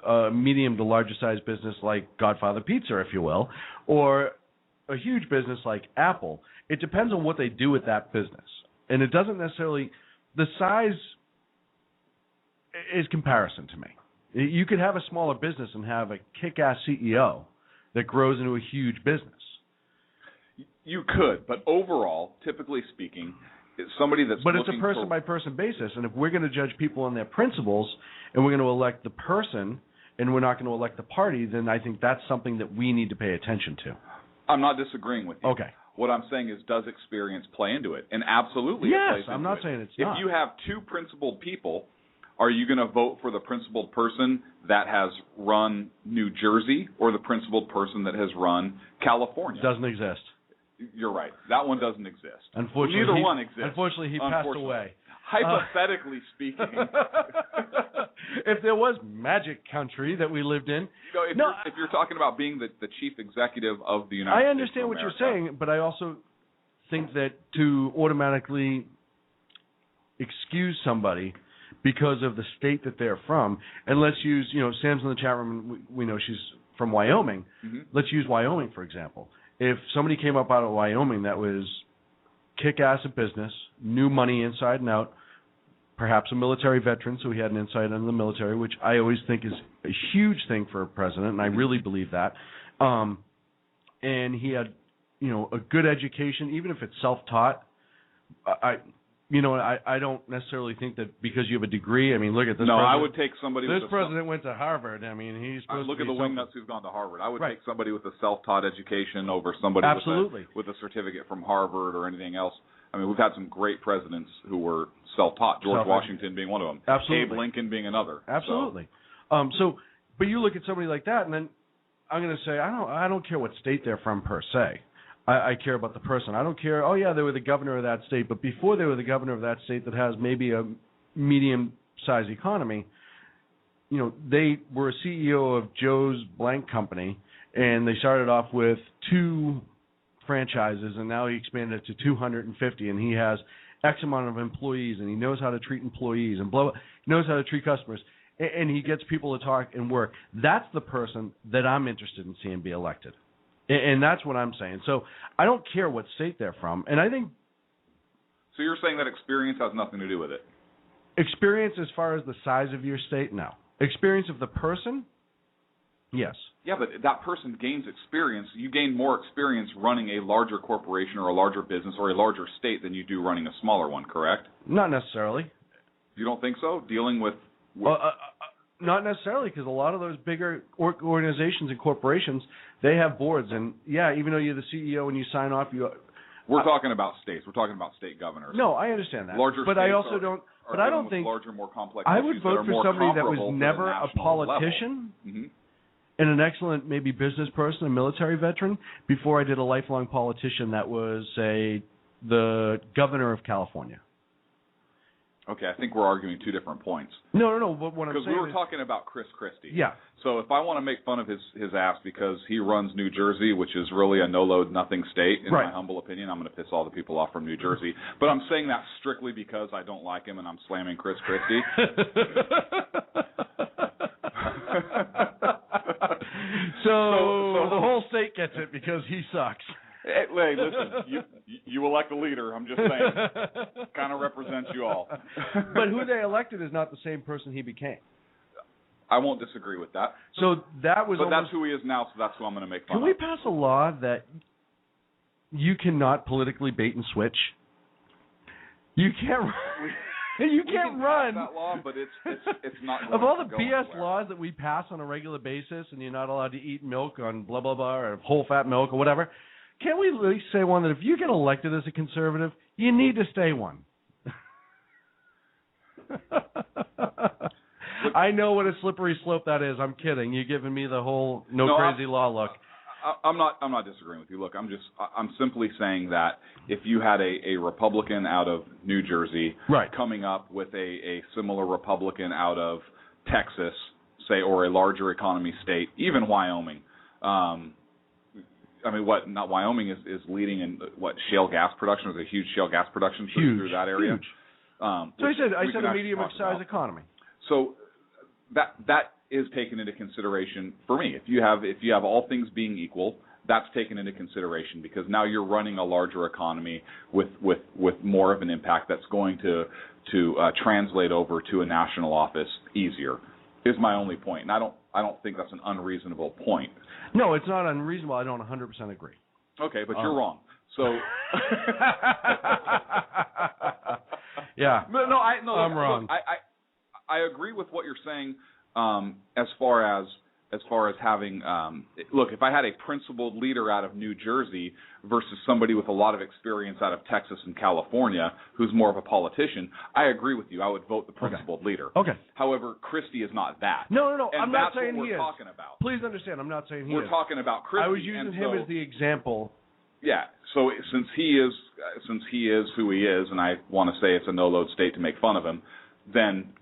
medium to larger size business like Godfather Pizza, if you will, or a huge business like Apple. It depends on what they do with that business. And it doesn't necessarily, the size is comparison to me. You could have a smaller business and have a kick-ass CEO that grows into a huge business. You could, but overall, typically speaking, it's somebody that's But it's a person-by-person basis, and if we're going to judge people on their principles, and we're going to elect the person, and we're not going to elect the party, then I think that's something that we need to pay attention to. I'm not disagreeing with you. Okay. What I'm saying is, does experience play into it? And absolutely, yes, it plays into I'm not it. saying it's if not. If you have two principled people, are you going to vote for the principled person that has run New Jersey or the principled person that has run California? Doesn't exist. You're right. That one doesn't exist. Unfortunately, neither one exists. Unfortunately, he passed away. Hypothetically speaking. If there was magic country that we lived in. If you're talking about being the chief executive of the United States. I understand what you're saying, but I also think that to automatically excuse somebody because of the state that they're from. And let's use, Sam's in the chat room. We know she's from Wyoming. Mm-hmm. Let's use Wyoming, for example. If somebody came up out of Wyoming that was kick-ass at business, knew money inside and out, perhaps a military veteran, so he had an insight into the military, which I always think is a huge thing for a president, and I really believe that. And he had, a good education, even if it's self-taught. I don't necessarily think that because you have a degree. I mean, look at this. No, president. I would take somebody. This with president went to Harvard. I mean, he's supposed look to at the be wingnuts who's gone to Harvard. I would take somebody with a self-taught education over somebody with a certificate from Harvard or anything else. I mean, we've had some great presidents who were self-taught. George Washington being one of them. Absolutely. Abe Lincoln being another. Absolutely. But you look at somebody like that, and then I'm going to say I don't care what state they're from per se. I care about the person. I don't care. Oh yeah, they were the governor of that state, but before they were the governor of that state that has maybe a medium-sized economy, they were a CEO of Joe's blank company, and they started off with 2 franchises, and now he expanded it to 250, and he has X amount of employees, and he knows how to treat employees, and he knows how to treat customers, and he gets people to talk and work. That's the person that I'm interested in seeing be elected, and that's what I'm saying. So I don't care what state they're from, and I think. So you're saying that experience has nothing to do with it? Experience as far as the size of your state, no. Experience of the person, yes. Yeah, but that person gains experience. You gain more experience running a larger corporation or a larger business or a larger state than you do running a smaller one, correct? Not necessarily. You don't think so? Dealing with not necessarily, because a lot of those bigger organizations and corporations, they have boards. And, yeah, even though you're the CEO and you sign off, We're talking about states. We're talking about state governors. No, I understand that. Larger but states I also don't. But I don't think larger, more complex. I would vote for somebody that was never a politician, and an excellent maybe business person, a military veteran, before I did a lifelong politician that was, say, the governor of California. Okay, I think we're arguing 2 different points. No. But what I'm saying because we were talking about Chris Christie. Yeah. So if I want to make fun of his ass because he runs New Jersey, which is really a no-load, nothing state, in my humble opinion, I'm going to piss all the people off from New Jersey. But I'm saying that strictly because I don't like him and I'm slamming Chris Christie. So the whole state gets it because he sucks. Hey, listen, you elect a leader. I'm just saying, kind of represents you all. But who they elected is not the same person he became. I won't disagree with that. So that was. But that's who he is now. So that's who I'm going to make fun of. Can we pass a law that you cannot politically bait and switch? You can't. You can't run that law, but it's not. Of all the BS laws that we pass on a regular basis, and you're not allowed to eat milk on blah blah blah or whole fat milk or whatever. Can't we at least say one that if you get elected as a conservative, you need to stay one? I know what a slippery slope that is. I'm kidding. You're giving me the whole crazy law look. I'm not disagreeing with you. Look, I'm simply saying that if you had a Republican out of New Jersey coming up with a similar Republican out of Texas, say, or a larger economy state, even Wyoming. I mean, not Wyoming is leading in shale gas production. There's a huge shale gas production through that area. Huge. So I said a medium-sized economy. So that is taken into consideration for me. If you have all things being equal, that's taken into consideration because now you're running a larger economy with more of an impact that's going to translate over to a national office easier. Is my only point, and I don't think that's an unreasonable point. No, it's not unreasonable. I don't 100% agree. Okay, but you're wrong. So yeah, I'm wrong. Look, I agree with what you're saying as far as having look, if I had a principled leader out of New Jersey versus somebody with a lot of experience out of Texas and California who's more of a politician, I agree with you. I would vote the principled leader. Okay. However, Christie is not that. No. And I'm not that's saying what he we're is. talking about. Please understand, I'm not saying he is. We're talking about Christie. I was using him as the example. Yeah. So since he is who he is, and I want to say it's a no-load state to make fun of him, then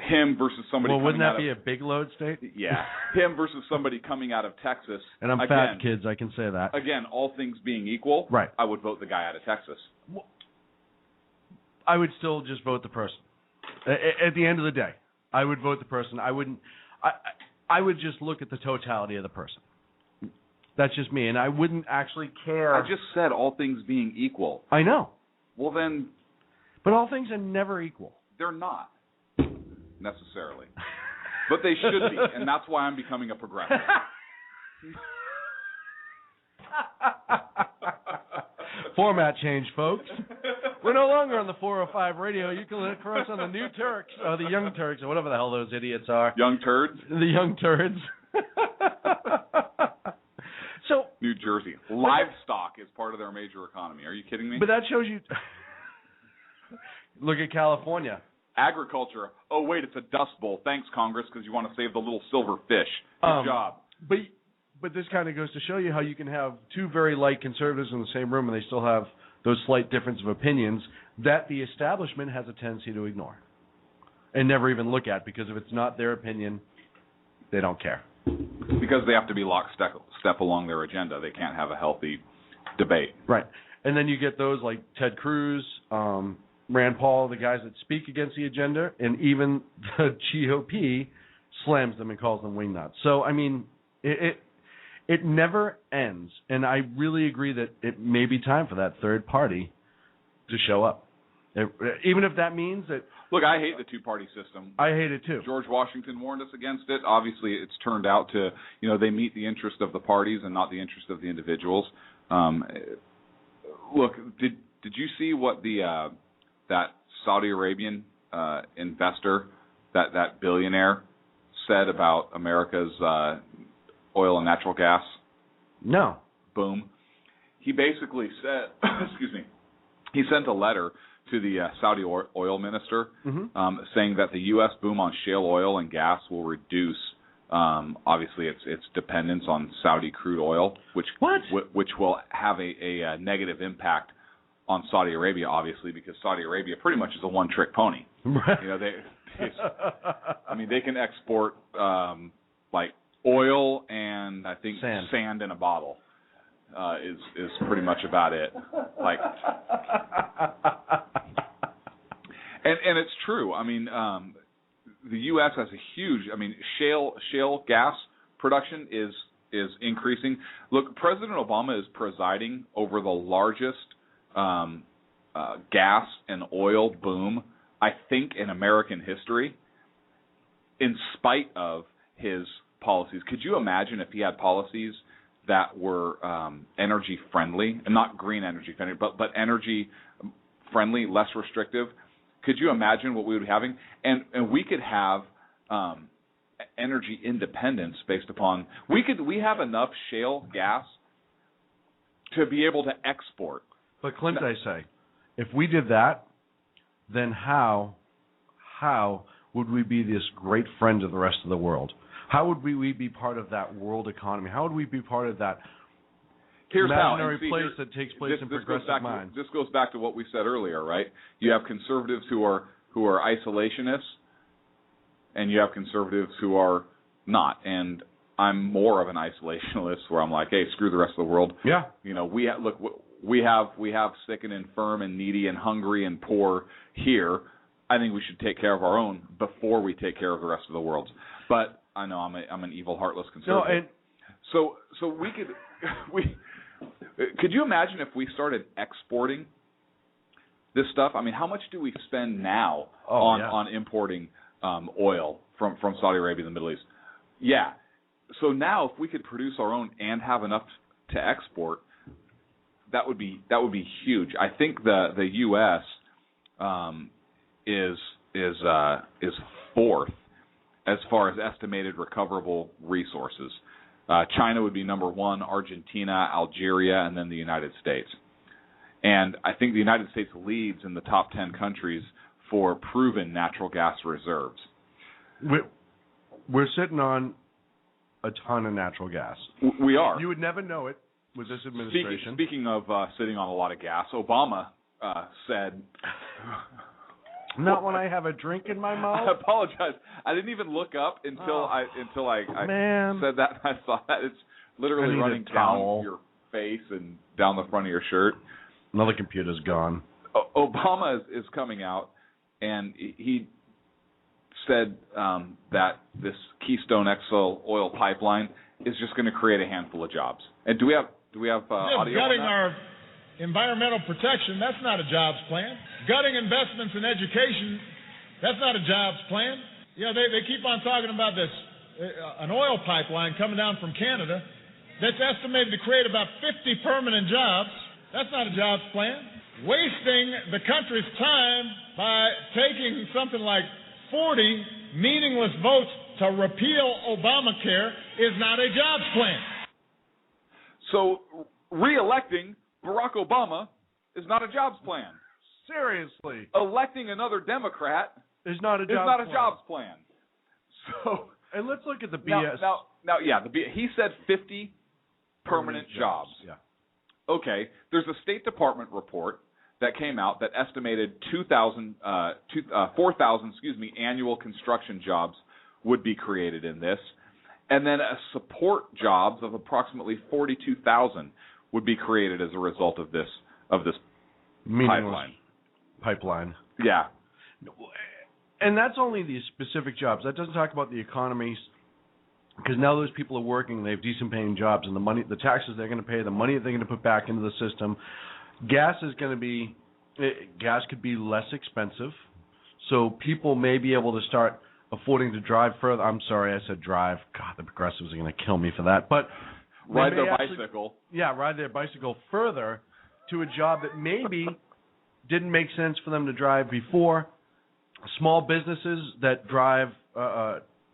him versus somebody. Well, wouldn't that be a big load state? Yeah, him versus somebody coming out of Texas. And I'm fat, kids. I can say that. Again, all things being equal, right? I would vote the guy out of Texas. I would still just vote the person. At the end of the day, I would vote the person. I wouldn't. I would just look at the totality of the person. That's just me, and I wouldn't actually care. I just said all things being equal. I know. Well, then. But all things are never equal. They're not necessarily, but they should be, and that's why I'm becoming a progressive. Format change, folks. We're no longer on the 405 radio. You can look for us on the New Turks, or the Young Turks, or whatever the hell those idiots are. Young Turds? The Young Turds. So New Jersey. Livestock is part of their major economy. Are you kidding me? But that shows you. Look at California. Agriculture. Oh, wait, it's a dust bowl. Thanks, Congress, because you want to save the little silver fish. Good job. But this kind of goes to show you how you can have two very light conservatives in the same room and they still have those slight difference of opinions that the establishment has a tendency to ignore and never even look at, because if it's not their opinion, they don't care. Because they have to be lockstep along their agenda. They can't have a healthy debate. Right. And then you get those like Ted Cruz, Rand Paul, the guys that speak against the agenda, and even the GOP slams them and calls them wingnuts. So, I mean, it never ends, and I really agree that it may be time for that third party to show up. Even if that means that... Look, I hate the two-party system. I hate it too. George Washington warned us against it. Obviously, it's turned out to, they meet the interest of the parties and not the interest of the individuals. Look, did you see what that Saudi Arabian investor, that billionaire, said about America's oil and natural gas? No. Boom. He basically said, excuse me, he sent a letter to the Saudi oil minister saying that the U.S. boom on shale oil and gas will reduce, obviously, its dependence on Saudi crude oil, which will have a negative impact on Saudi Arabia, obviously, because Saudi Arabia pretty much is a one-trick pony. Right. They can export like oil and I think sand in a bottle is pretty much about it. Like, and it's true. I mean, the U.S. has a huge. I mean, shale gas production is increasing. Look, President Obama is presiding over the largest gas and oil boom, I think, in American history, in spite of his policies. Could you imagine if he had policies that were energy friendly, and not green energy friendly, but energy friendly, less restrictive? Could you imagine what we would be having? And we could have energy independence based upon we have enough shale gas to be able to export. But Clint, I say, if we did that, then how would we be this great friend to the rest of the world? How would we be part of that world economy? How would we be part of that imaginary place that takes place in progressive minds? This goes back to what we said earlier, right? You have conservatives who are isolationists, and you have conservatives who are not. And I'm more of an isolationist, where I'm like, hey, screw the rest of the world. Yeah. We have sick and infirm and needy and hungry and poor here. I think we should take care of our own before we take care of the rest of the world. But I know I'm an evil, heartless conservative. So we could you imagine if we started exporting this stuff? I mean, how much do we spend now on importing oil from Saudi Arabia and the Middle East? Yeah. So now if we could produce our own and have enough to export, that would be huge. I think the U.S. is fourth as far as estimated recoverable resources. China would be number one, Argentina, Algeria, and then the United States. And I think the United States leads in the top 10 countries for proven natural gas reserves. We're sitting on a ton of natural gas. We are. You would never know it with this administration. Speaking of sitting on a lot of gas, Obama said... Not when I have a drink in my mouth. I apologize. I didn't even look up until I said that. I saw that. It's literally running down your face and down the front of your shirt. Another computer's gone. Obama is coming out, and he said that this Keystone XL oil pipeline is just going to create a handful of jobs. And do we have audio? Gutting on that? our environmental protection, that's not a jobs plan. Gutting investments in education, that's not a jobs plan. You know, they keep on talking about this, an oil pipeline coming down from Canada that's estimated to create about 50 permanent jobs. That's not a jobs plan. Wasting the country's time by taking something like 40 meaningless votes to repeal Obamacare is not a jobs plan. So re-electing Barack Obama is not a jobs plan. Seriously. Electing another Democrat is not a jobs plan. So, and let's look at the BS. Now, he said 50 permanent jobs. Yeah. Okay, there's a State Department report that came out that estimated 4,000 annual construction jobs would be created in this, and then a support jobs of approximately 42,000 would be created as a result of this pipeline. Yeah. And that's only the specific jobs. That doesn't talk about the economies, because now those people are working, they have decent paying jobs, and the money, the taxes they're going to pay, the money that they're going to put back into the system. Gas could be less expensive, so people may be able to start affording to drive further. I'm sorry, I said drive. God, the progressives are going to kill me for that. But ride their bicycle. Yeah, ride their bicycle further to a job that maybe didn't make sense for them to drive before. Small businesses that drive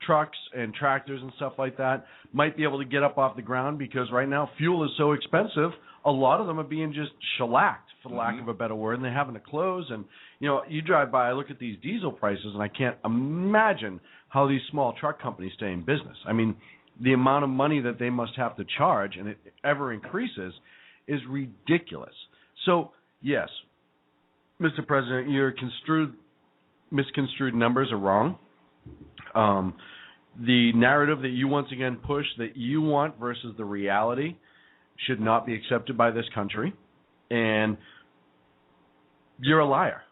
trucks and tractors and stuff like that might be able to get up off the ground, because right now fuel is so expensive, a lot of them are being just shellacked, for the lack of a better word, and they're having to close. And, you know, you drive by, I look at these diesel prices, and I can't imagine how these small truck companies stay in business. I mean, the amount of money that they must have to charge, and it ever increases, is ridiculous. So, yes, Mr. President, your misconstrued numbers are wrong. The narrative that you once again push that you want versus the reality should not be accepted by this country, and you're a liar.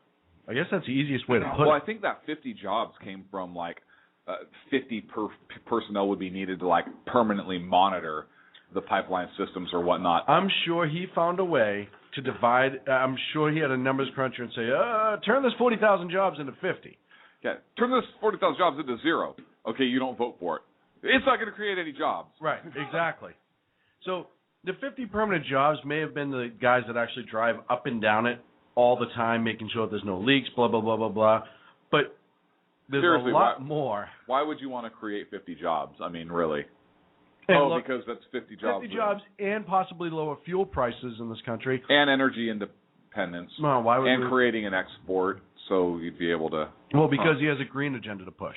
I guess that's the easiest way to put it. Well, I think that 50 jobs came from 50 personnel would be needed to permanently monitor the pipeline systems or whatnot. I'm sure he found a way to divide. I'm sure he had a numbers cruncher and say, turn this 40,000 jobs into 50. Yeah, turn this 40,000 jobs into 0. Okay, you don't vote for it. It's not going to create any jobs. Right, exactly. So the 50 permanent jobs may have been the guys that actually drive up and down it all the time, making sure there's no leaks, blah, blah, blah, blah, blah. But there's seriously, a lot more. Why would you want to create 50 jobs? I mean, really? Because that's 50 jobs. 50 jobs and possibly lower fuel prices in this country. And energy independence. No, why would creating an export so you'd be able to... Well, because he has a green agenda to push.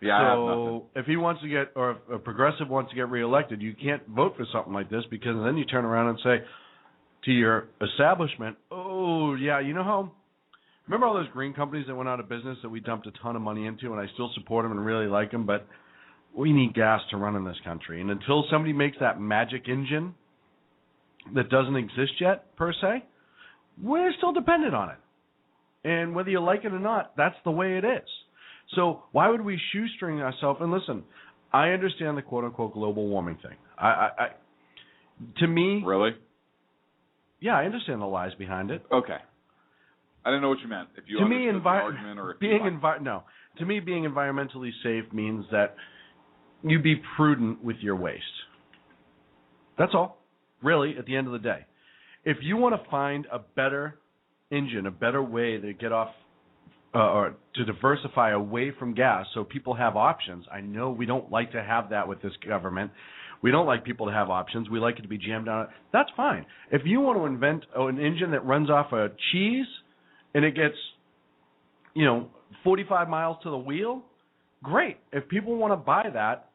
Yeah, I have nothing. So if he wants to get, or if a progressive wants to get reelected, you can't vote for something like this, because then you turn around and say to your establishment, oh, yeah, you know how... Remember all those green companies that went out of business that we dumped a ton of money into, and I still support them and really like them, but we need gas to run in this country. And until somebody makes that magic engine that doesn't exist yet, per se, we're still dependent on it. And whether you like it or not, that's the way it is. So why would we shoestring ourselves? And listen, I understand the quote-unquote global warming thing. To me... Really? Yeah, I understand the lies behind it. Okay. I didn't know what you meant. If you understood the argument or if to me, being environmentally safe means that you be prudent with your waste. That's all, really, at the end of the day. If you want to find a better engine, a better way to get off or to diversify away from gas so people have options. I know we don't like to have that with this government. We don't like people to have options. We like it to be jammed down. That's fine. If you want to invent an engine that runs off a cheese and it gets, 45 miles to the wheel, great. If people want to buy that,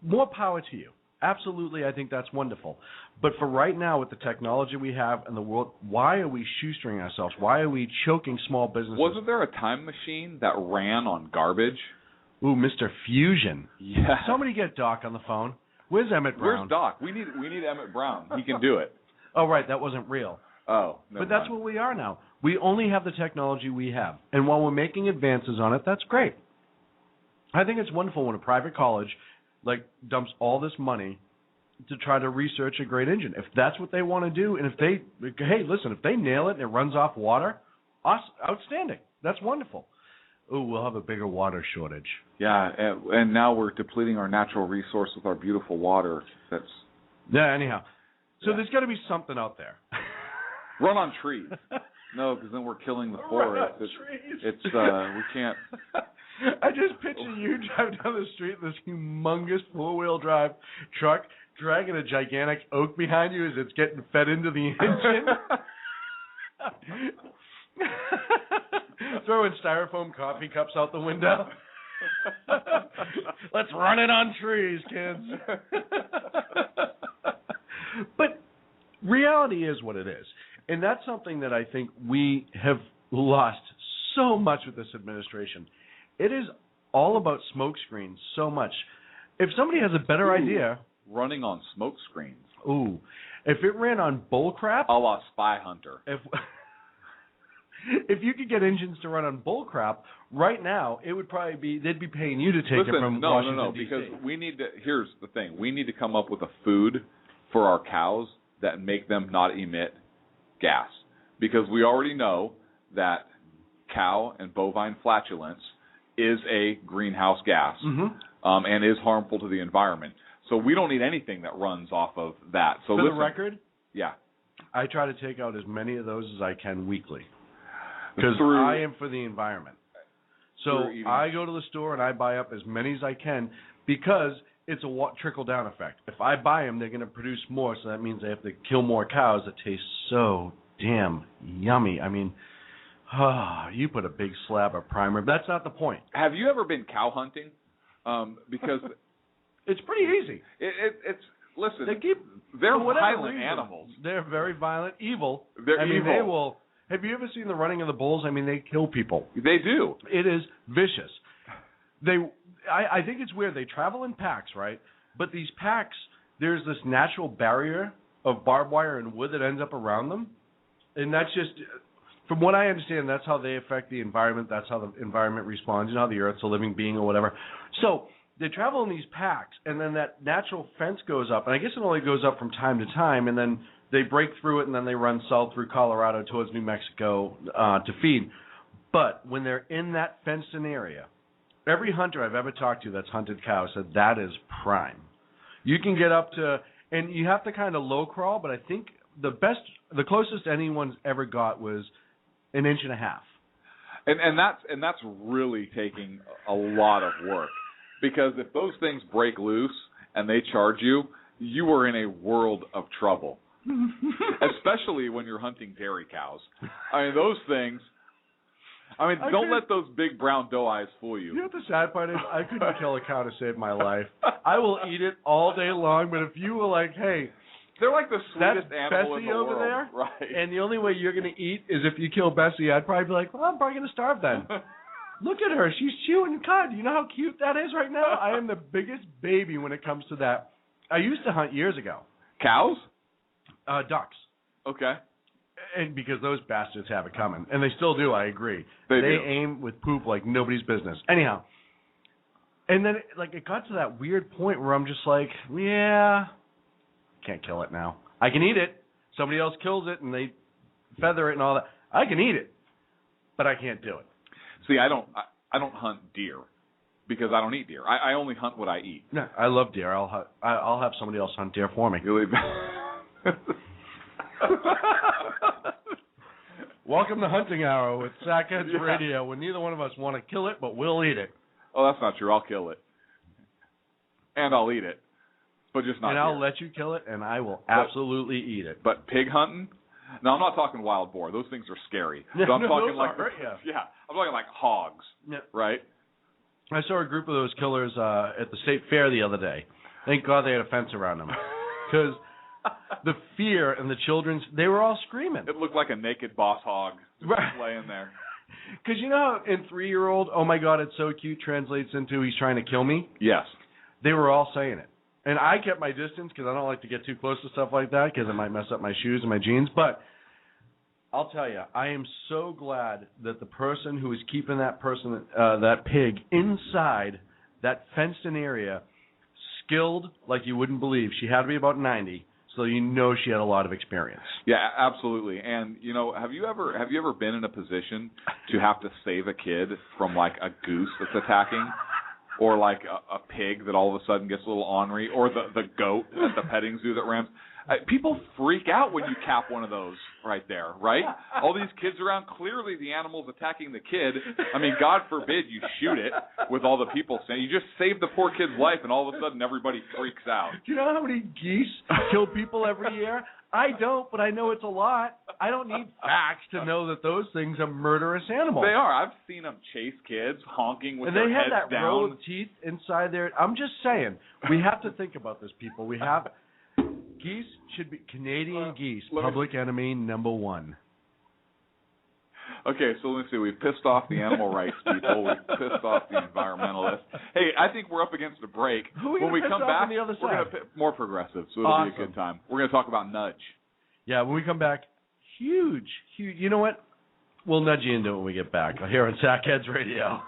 more power to you. Absolutely, I think that's wonderful. But for right now, with the technology we have in the world, why are we shoestring ourselves? Why are we choking small businesses? Wasn't there a time machine that ran on garbage? Ooh, Mr. Fusion. Yeah. Somebody get Doc on the phone. Where's Emmett Brown? Where's Doc? We need Emmett Brown. He can do it. Oh, right, that wasn't real. Oh, but that's what we are now. We only have the technology we have. And while we're making advances on it, that's great. I think it's wonderful when a private college dumps all this money to try to research a great engine. If that's what they want to do, and if they nail it and it runs off water, outstanding. That's wonderful. Ooh, we'll have a bigger water shortage. Yeah, and now we're depleting our natural resource with our beautiful water. Anyhow. So there's got to be something out there. Run on trees. No, because then we're killing the forest. We can't. I just picture you drive down the street in this humongous four-wheel drive truck, dragging a gigantic oak behind you as it's getting fed into the engine. Throwing styrofoam coffee cups out the window. Let's run it on trees, kids. But reality is what it is. And that's something that I think we have lost so much with this administration. It is all about smoke screens so much. If somebody has a better idea... Running on smoke screens. Ooh. If it ran on bullcrap... A la Spy Hunter. If you could get engines to run on bullcrap, right now, it would probably be... They'd be paying you to take it from Washington, D.C. Because we need to... Here's the thing. We need to come up with a food for our cows that make them not emit gas. Because we already know that cow and bovine flatulence is a greenhouse gas and is harmful to the environment. So we don't need anything that runs off of that. So for the record, yeah, I try to take out as many of those as I can weekly because I am for the environment. So I go to the store and I buy up as many as I can because it's a trickle-down effect. If I buy them, they're going to produce more, so that means they have to kill more cows that taste so damn yummy. I mean... you put a big slab of primer. That's not the point. Have you ever been cow hunting? Because it's pretty easy. Listen. They're violent animals. They're very violent, evil. They're evil. They will. Have you ever seen the running of the bulls? I mean, they kill people. They do. It is vicious. I think it's weird. They travel in packs, right? But these packs, there's this natural barrier of barbed wire and wood that ends up around them, and that's just. From what I understand, that's how they affect the environment. That's how the environment responds. You know how the Earth's a living being or whatever. So they travel in these packs, and then that natural fence goes up. And I guess it only goes up from time to time, and then they break through it, and then they run south through Colorado towards New Mexico to feed. But when they're in that fenced-in area, every hunter I've ever talked to that's hunted cows said that is prime. You can get up to, and you have to kind of low crawl, but I think the closest anyone's ever got was an inch and a half. And that's really taking a lot of work. Because if those things break loose and they charge you, you are in a world of trouble. Especially when you're hunting dairy cows. I mean, those things... don't let those big brown doe eyes fool you. You know what the sad part is? I couldn't kill a cow to save my life. I will eat it all day long, but if you were like, hey... They're like the sweetest animal in the over world. There, right? And the only way you're going to eat is if you kill Bessie. I'd probably be like, well, I'm probably going to starve then. Look at her. She's chewing cud. You know how cute that is right now? I am the biggest baby when it comes to that. I used to hunt years ago. Cows? Ducks. Okay. And because those bastards have it coming. And they still do, I agree. They do. Aim with poop like nobody's business. Anyhow. And then it got to that weird point where I'm just like, yeah... Can't kill it now. I can eat it. Somebody else kills it and they feather it and all that. I can eat it, but I can't do it. See, I don't hunt deer because I don't eat deer. I only hunt what I eat. No, I love deer. I'll have somebody else hunt deer for me. Welcome to Hunting Hour with Sackheads Radio, when neither one of us want to kill it, but we'll eat it. Oh, that's not true. I'll kill it, and I'll eat it. But just not. And I'll let you kill it, and I will absolutely eat it. But pig hunting? No, I'm not talking wild boar. Those things are scary. Yeah, so I'm talking those like hurt, I'm talking like hogs. Yeah. Right? I saw a group of those killers at the state fair the other day. Thank God they had a fence around them, because the fear and the they were all screaming. It looked like a naked boss hog laying there. Because you know how in 3-year-old, oh my God, it's so cute, translates into he's trying to kill me? Yes. They were all saying it. And I kept my distance because I don't like to get too close to stuff like that because it might mess up my shoes and my jeans. But I'll tell you, I am so glad that the person who is keeping that pig inside that fenced-in area, skilled like you wouldn't believe. She had to be about 90, so you know she had a lot of experience. Yeah, absolutely. And have you ever been in a position to have to save a kid from like a goose that's attacking, or like a pig that all of a sudden gets a little ornery, or the goat at the petting zoo that rams? People freak out when you cap one of those right there, right? All these kids around, clearly the animal's attacking the kid. I mean, God forbid you shoot it with all the people saying. You just saved the poor kid's life, and all of a sudden everybody freaks out. Do you know how many geese kill people every year? I don't, but I know it's a lot. I don't need facts to know that those things are murderous animals. They are. I've seen them chase kids, honking with their heads down. And they have that row of teeth inside there. I'm just saying, we have to think about this, people. We have... Geese should be Canadian geese, public enemy number one. Okay, so let me see. We've pissed off the animal rights people. We've pissed off the environmentalists. Hey, I think we're up against a break. When we come back, on the other we're going to more progressive, so it'll be a good time. We're going to talk about nudge. Yeah, when we come back, huge. You know what? We'll nudge you into it when we get back here on Sackheads Radio.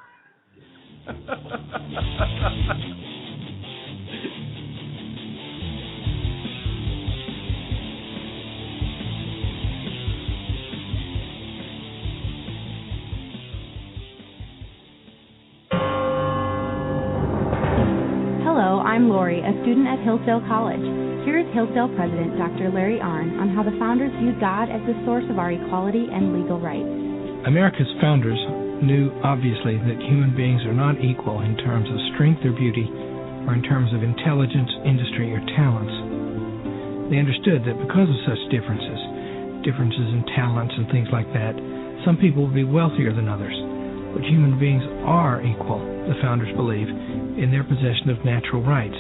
Hello, I'm Lori, a student at Hillsdale College. Here is Hillsdale President Dr. Larry Arnn on how the founders viewed God as the source of our equality and legal rights. America's founders knew, obviously, that human beings are not equal in terms of strength or beauty, or in terms of intelligence, industry, or talents. They understood that because of such differences in talents and things like that, some people would be wealthier than others. But human beings are equal, the founders believe, in their possession of natural rights,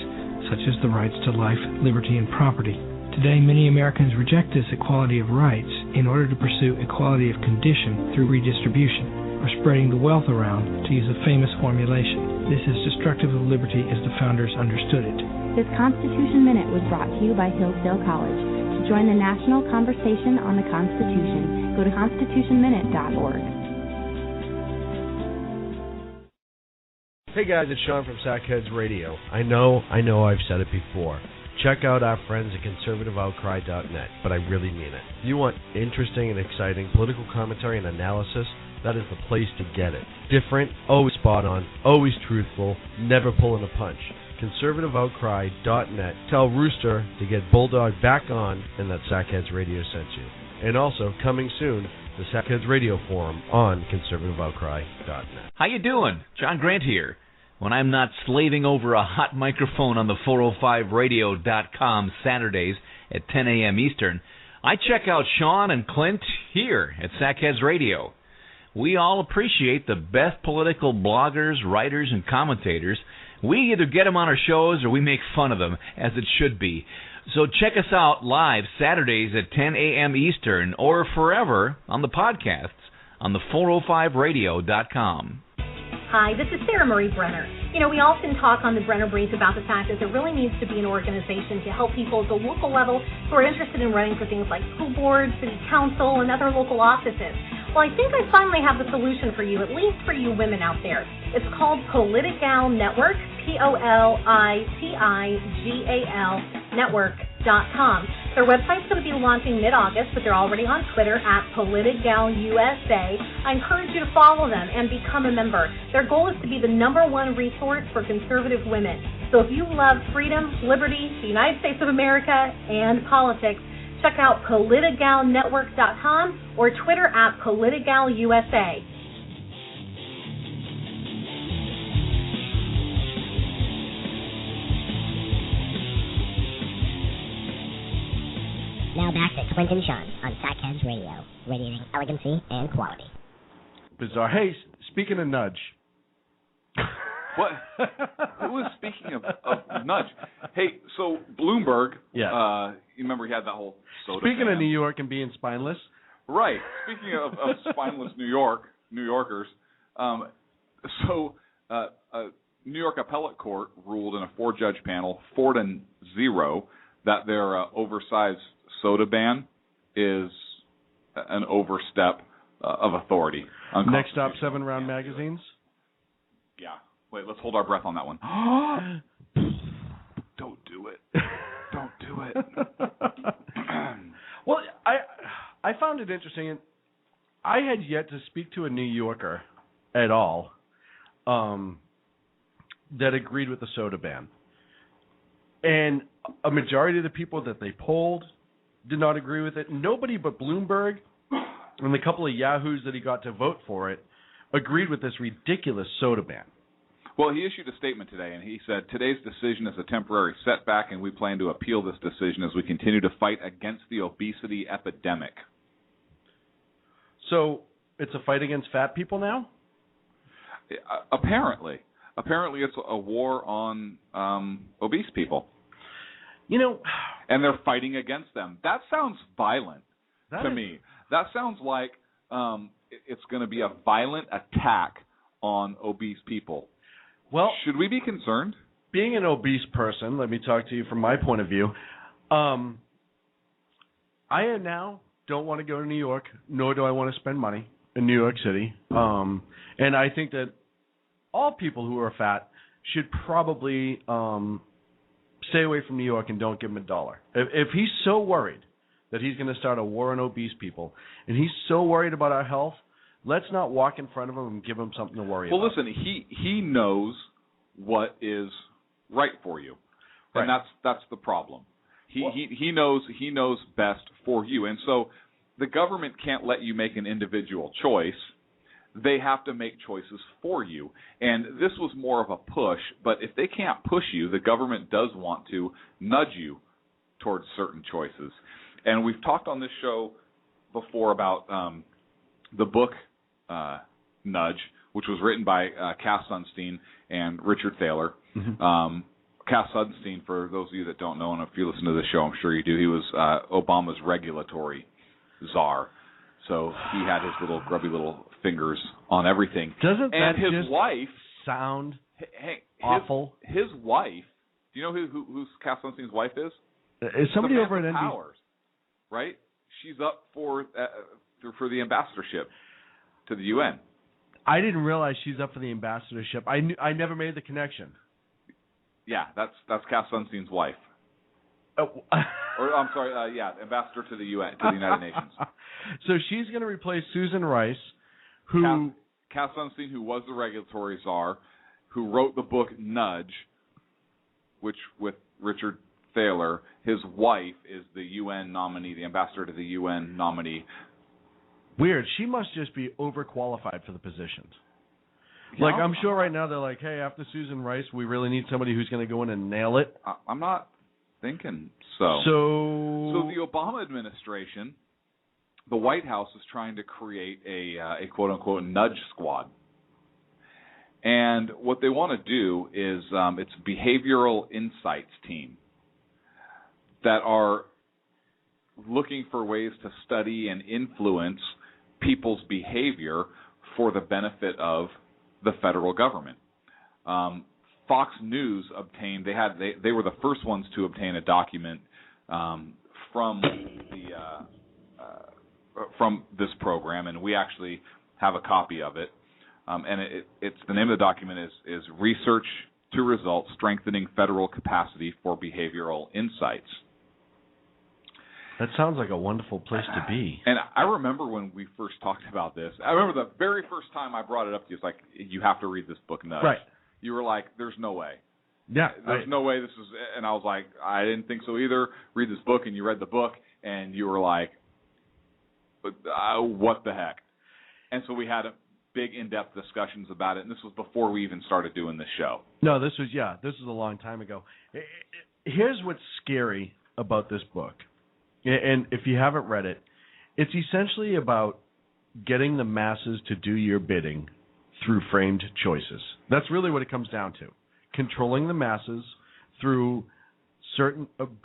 such as the rights to life, liberty, and property. Today, many Americans reject this equality of rights in order to pursue equality of condition through redistribution, or spreading the wealth around, to use a famous formulation. This is destructive of liberty as the founders understood it. This Constitution Minute was brought to you by Hillsdale College. To join the national conversation on the Constitution, go to constitutionminute.org. Hey guys, it's Sean from Sackheads Radio. I know I've said it before. Check out our friends at conservativeoutcry.net, but I really mean it. If you want interesting and exciting political commentary and analysis, that is the place to get it. Different, always spot on, always truthful, never pulling a punch. conservativeoutcry.net. Tell Rooster to get Bulldog back on and that Sackheads Radio sent you. And also, coming soon, the Sackheads Radio Forum on conservativeoutcry.net. How you doing? John Grant here. When I'm not slaving over a hot microphone on the 405radio.com Saturdays at 10 a.m. Eastern, I check out Sean and Clint here at Sackheads Radio. We all appreciate the best political bloggers, writers, and commentators. We either get them on our shows or we make fun of them, as it should be. So check us out live Saturdays at 10 a.m. Eastern or forever on the podcasts on the 405radio.com. Hi, this is Sarah Marie Brenner. We often talk on the Brenner Brief about the fact that there really needs to be an organization to help people at the local level who are interested in running for things like school boards, city council, and other local offices. Well, I think I finally have the solution for you, at least for you women out there. It's called Politigal Network, POLITIGAL Network.com. Their website's going to be launching mid-August, but they're already on Twitter at PolitigalUSA. I encourage you to follow them and become a member. Their goal is to be the #1 resource for conservative women. So if you love freedom, liberty, the United States of America, and politics, check out PolitigalNetwork.com or Twitter at PolitigalUSA. Now back to Clint and Sean on Sackheads Radio, radiating elegancy and quality. Bizarre. Hey, speaking of nudge. What? Who was speaking of nudge? Hey, so Bloomberg, yeah. You remember he had that whole soda Speaking fan. of New York and being spineless. Right. Speaking of spineless New Yorkers, so a New York appellate court ruled in a 4-judge panel, 4-0, that their oversized soda ban is an overstep of authority. Next stop, 7-round magazines? Yeah. Wait, let's hold our breath on that one. Don't do it. Don't do it. Well, I found it interesting. I had yet to speak to a New Yorker at all that agreed with the soda ban. And a majority of the people that they polled did not agree with it. Nobody but Bloomberg and the couple of yahoos that he got to vote for it agreed with this ridiculous soda ban. Well, he issued a statement today, and he said, today's decision is a temporary setback, and we plan to appeal this decision as we continue to fight against the obesity epidemic. So it's a fight against fat people now? Apparently. Apparently it's a war on obese people. You know... And they're fighting against them. That sounds violent to me. That sounds like it's going to be a violent attack on obese people. Well, should we be concerned? Being an obese person, let me talk to you from my point of view. I now don't want to go to New York, nor do I want to spend money in New York City. And I think that all people who are fat should probably stay away from New York and don't give him $1. If he's so worried that he's going to start a war on obese people, and he's so worried about our health, let's not walk in front of him and give him something to worry about. Well, listen, he knows what is right for you, and that's the problem. He knows best for you, and so the government can't let you make an individual choice. They have to make choices for you, and this was more of a push. But if they can't push you, the government does want to nudge you towards certain choices. And we've talked on this show before about the book Nudge, which was written by Cass Sunstein and Richard Thaler. Mm-hmm. Cass Sunstein, for those of you that don't know, and if you listen to the show, I'm sure you do, he was Obama's regulatory czar. So he had his little grubby little fingers on everything. Doesn't that his just wife sound awful? His wife, do you know who Cass Sunstein's wife is? Is somebody over at NBC? Powers, right? She's up for the ambassadorship to the UN. I didn't realize she's up for the ambassadorship. I never made the connection. Yeah, that's Cass Sunstein's wife. Oh. Or I'm sorry, ambassador to the UN, to the United Nations. So she's going to replace Susan Rice, who Cass Sunstein, who was the regulatory czar, who wrote the book Nudge, which with Richard Thaler, his wife is the UN nominee, the ambassador to the UN nominee. Weird. She must just be overqualified for the position. Like, I'm sure right now they're like, hey, after Susan Rice, we really need somebody who's going to go in and nail it. I'm not thinking so. So the Obama administration, the White House is trying to create a quote-unquote nudge squad. And what they want to do is it's a behavioral insights team that are looking for ways to study and influence people's behavior for the benefit of the federal government. Fox News obtained. They were the first ones to obtain a document from this program, and we actually have a copy of it. And it's the name of the document is Research to Result: Strengthening Federal Capacity for Behavioral Insights. That sounds like a wonderful place to be. And I remember when we first talked about this. I remember the very first time I brought it up to you. It's like, you have to read this book, Nudge. Right. You were like, there's no way. Yeah. There's no way this is. And I was like, I didn't think so either. Read this book, and you read the book, and you were like, what the heck? And so we had big in-depth discussions about it, and this was before we even started doing this show. No, this was a long time ago. Here's what's scary about this book. And if you haven't read it, it's essentially about getting the masses to do your bidding through framed choices. That's really what it comes down to. Controlling the masses through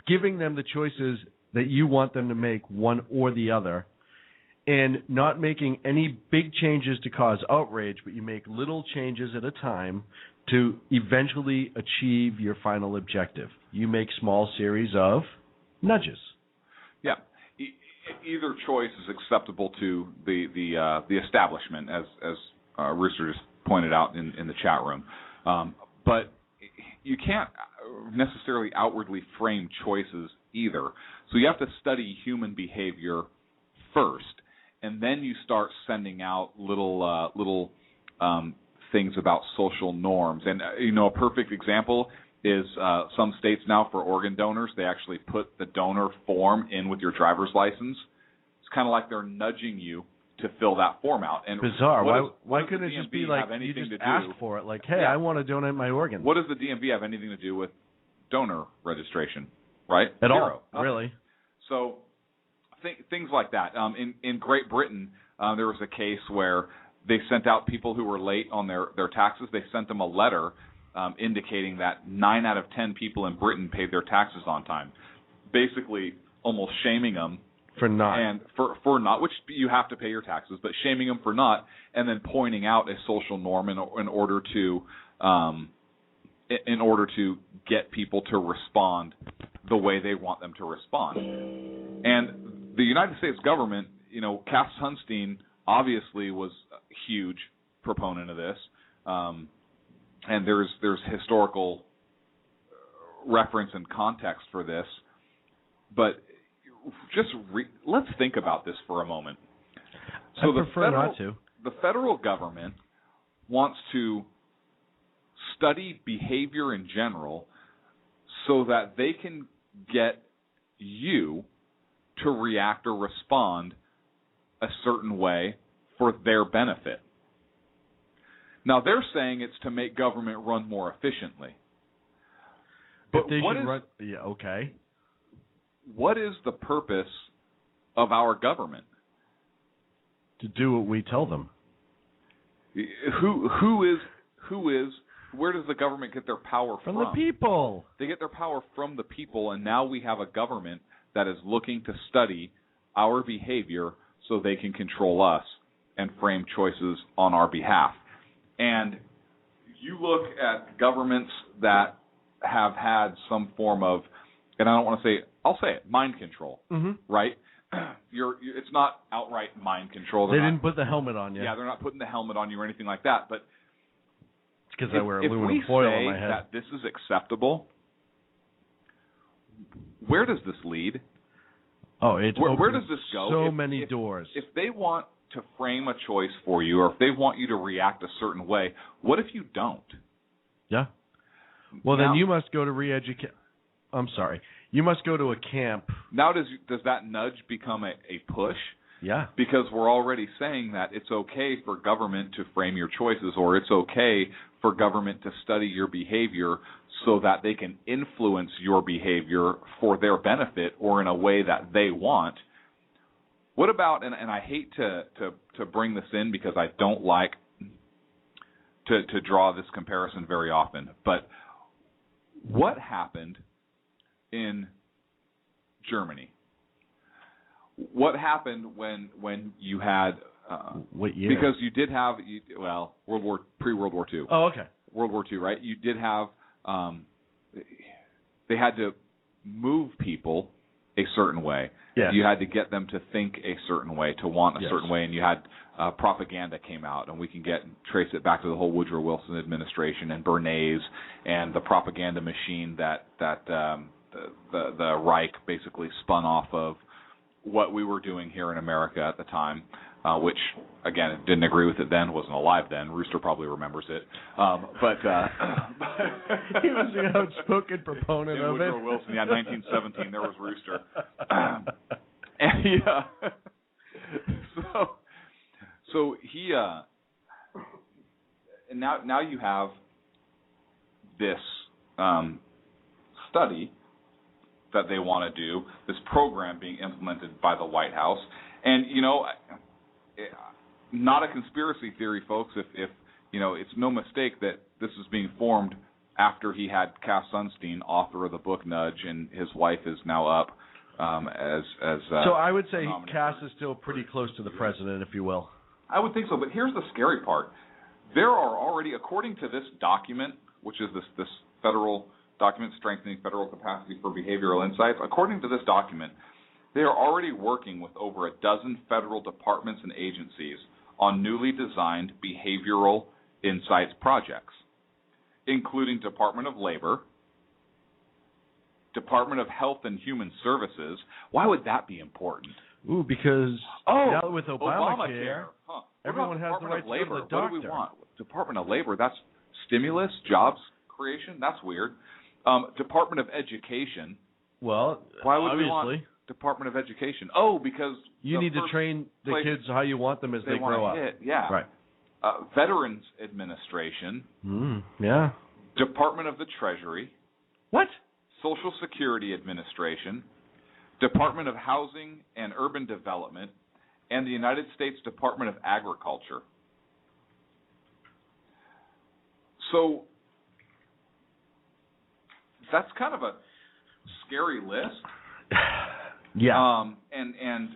giving them the choices that you want them to make, one or the other, and not making any big changes to cause outrage, but you make little changes at a time to eventually achieve your final objective. You make small series of nudges. Yeah. either choice is acceptable to the establishment, as Rooster just pointed out in the chat room. But you can't necessarily outwardly frame choices either. So you have to study human behavior first, and then you start sending out little things about social norms. And a perfect example is some states now for organ donors, they actually put the donor form in with your driver's license. It's kind of like they're nudging you to fill that form out. And bizarre. Why couldn't it just be like you just ask for it? Like, hey, I want to donate my organ. What does the DMV have anything to do with donor registration? Right? At Zero. all, really. So things like that. In Great Britain, there was a case where they sent out people who were late on their taxes. They sent them a letter indicating that 9 out of 10 people in Britain paid their taxes on time, basically almost shaming them for not, and for not, which you have to pay your taxes, but shaming them for not, and then pointing out a social norm in order to get people to respond the way they want them to respond. And the United States government, Cass Sunstein obviously was a huge proponent of this. And there's historical reference and context for this, but let's think about this for a moment. So I prefer not to. The federal government wants to study behavior in general so that they can get you to react or respond a certain way for their benefit. Now, they're saying it's to make government run more efficiently. But okay. What is the purpose of our government? To do what we tell them. Where does the government get their power from? From the people. They get their power from the people, and now we have a government that is looking to study our behavior so they can control us and frame choices on our behalf. And you look at governments that have had some form of, and I don't want to say, I'll say it, mind control, right? It's not outright mind control. They didn't put the helmet on you. Yeah, they're not putting the helmet on you or anything like that. But it's because I wear aluminum foil on my head. If we say that this is acceptable, where does this lead? Oh, where does this go? So many doors. If they want to frame a choice for you, or if they want you to react a certain way, what if you don't? Yeah. Well, then you must go to re-educate. I'm sorry. You must go to a camp. Now, does that nudge become a push? Yeah. Because we're already saying that it's okay for government to frame your choices, or it's okay for government to study your behavior so that they can influence your behavior for their benefit or in a way that they want. What about, and I hate to bring this in because I don't like to draw this comparison very often, but what happened in Germany? What happened when you had what year? Because you did have pre-World War II. Oh, okay. World War II, right? You did have they had to move people a certain way. Yes. You had to get them to think a certain way, to want a certain way, and you had propaganda came out, and we can trace it back to the whole Woodrow Wilson administration and Bernays and the propaganda machine that the Reich basically spun off of what we were doing here in America at the time, which, again, didn't agree with it then, wasn't alive then. Rooster probably remembers it. But he was the outspoken proponent of Woodrow it. Wilson, 1917, there was Rooster. So he, and now you have this study that they want to do, this program being implemented by the White House. And, not a conspiracy theory, folks, if it's no mistake that this is being formed after he had Cass Sunstein, author of the book Nudge, and his wife is now up as so I would say Cass is still pretty close to the president, if you will. I would think so, but here's the scary part. There are already, according to this document, which is this federal document, Strengthening Federal Capacity for Behavioral Insights, according to this document, They are already working with over a dozen federal departments and agencies on newly designed behavioral insights projects, including Department of Labor, Department of Health and Human Services. Why would that be important? Ooh, because now with Obamacare, everyone has the right to go to the doctor. What do we want? Department of Labor, that's stimulus, jobs creation? That's weird. Department of Education. Well, why would obviously. we want Department of Education? Oh, because you need to train the kids how you want them as they grow up. Yeah. Right. Veterans Administration. Yeah. Department of the Treasury. What? Social Security Administration. Department of Housing and Urban Development, and the United States Department of Agriculture. So that's kind of a scary list. Yeah. And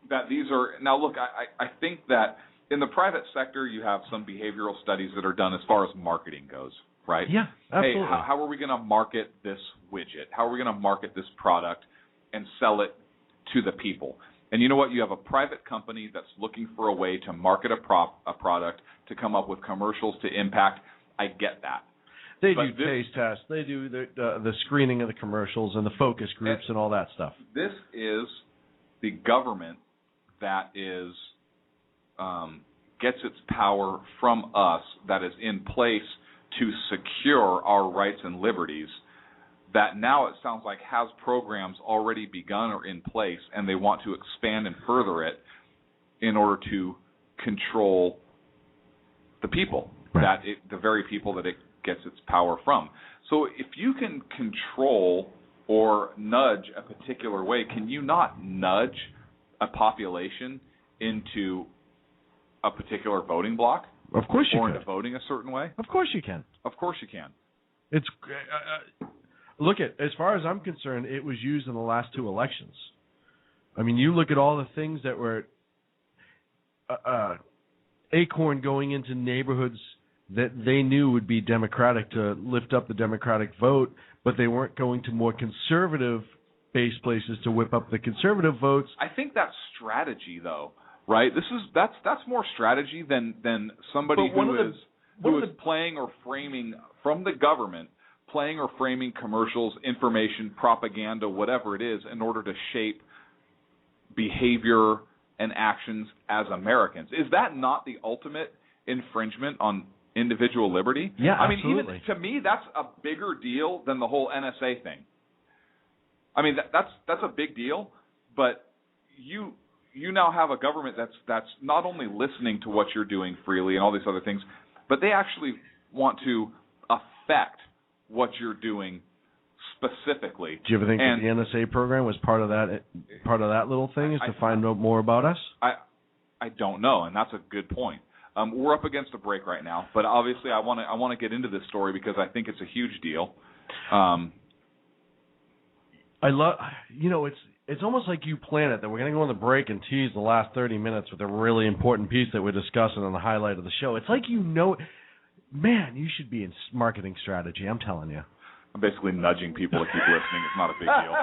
that these are now. Look, I think that in the private sector you have some behavioral studies that are done as far as marketing goes, right? Yeah, absolutely. Hey, how are we going to market this widget? How are we going to market this product and sell it to the people? And you know what? You have a private company that's looking for a way to market a product, to come up with commercials to impact. I get that. They do taste tests. They do the screening of the commercials and the focus groups and all that stuff. This is the government that is gets its power from us, that is in place to secure our rights and liberties, that now it sounds like has programs already begun or in place, and they want to expand and further it in order to control the people, the very people that it gets its power from. So if you can control or nudge a particular way, can you not nudge a population into a particular voting block? Of course you can. Or into voting a certain way? Of course you can. Of course you can. It's look at, as far as I'm concerned, it was used in the last two elections. I mean, you look at all the things that were Acorn going into neighborhoods that they knew would be Democratic to lift up the Democratic vote, but they weren't going to more conservative-based places to whip up the conservative votes. I think that's strategy, though, right? That's more strategy than somebody who is playing or framing from the government, playing or framing commercials, information, propaganda, whatever it is, in order to shape behavior and actions as Americans. Is that not the ultimate infringement on individual liberty? Yeah, I mean, absolutely. even to me, that's a bigger deal than the whole NSA thing. I mean, that's a big deal, but you now have a government that's not only listening to what you're doing freely and all these other things, but they actually want to affect what you're doing specifically. Do you ever think that the NSA program was part of that little thing, is to find out more about us? I don't know, and that's a good point. We're up against a break right now, but obviously I want to get into this story because I think it's a huge deal. I love, it's almost like you plan it, that we're going to go on the break and tease the last 30 minutes with a really important piece that we're discussing on the highlight of the show. It's like man, you should be in marketing strategy, I'm telling you. I'm basically nudging people to keep listening. It's not a big deal.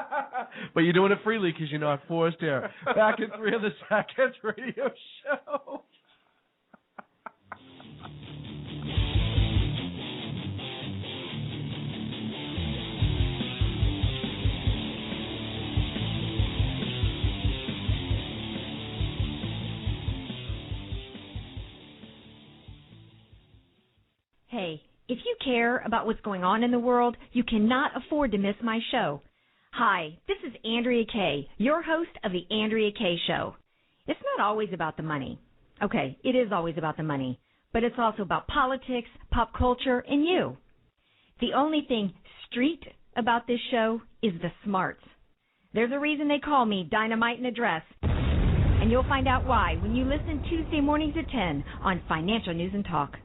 But you're doing it freely because you're not forced here. Back in 3 of the Sackheads Radio Show. Hey, if you care about what's going on in the world, you cannot afford to miss my show. Hi, this is Andrea Kaye, your host of The Andrea Kaye Show. It's not always about the money. Okay, it is always about the money, but it's also about politics, pop culture, and you. The only thing street about this show is the smarts. There's a reason they call me Dynamite in a Dress, and you'll find out why when you listen Tuesday mornings at 10 on Financial News and Talk.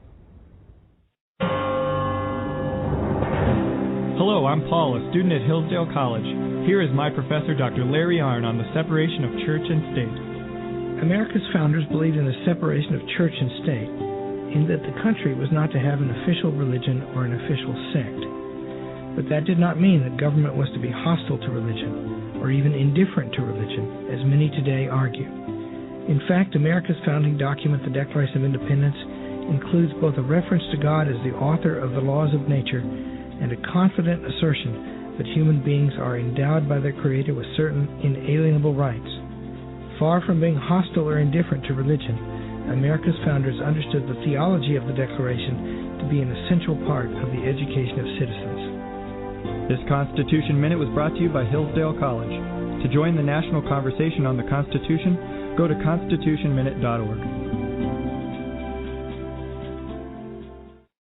Hello, I'm Paul, a student at Hillsdale College. Here is my professor, Dr. Larry Arnn, on the separation of church and state. America's founders believed in the separation of church and state, in that the country was not to have an official religion or an official sect. But that did not mean that government was to be hostile to religion, or even indifferent to religion, as many today argue. In fact, America's founding document, the Declaration of Independence, includes both a reference to God as the author of the laws of nature and a confident assertion that human beings are endowed by their Creator with certain inalienable rights. Far from being hostile or indifferent to religion, America's founders understood the theology of the Declaration to be an essential part of the education of citizens. This Constitution Minute was brought to you by Hillsdale College. To join the national conversation on the Constitution, go to constitutionminute.org.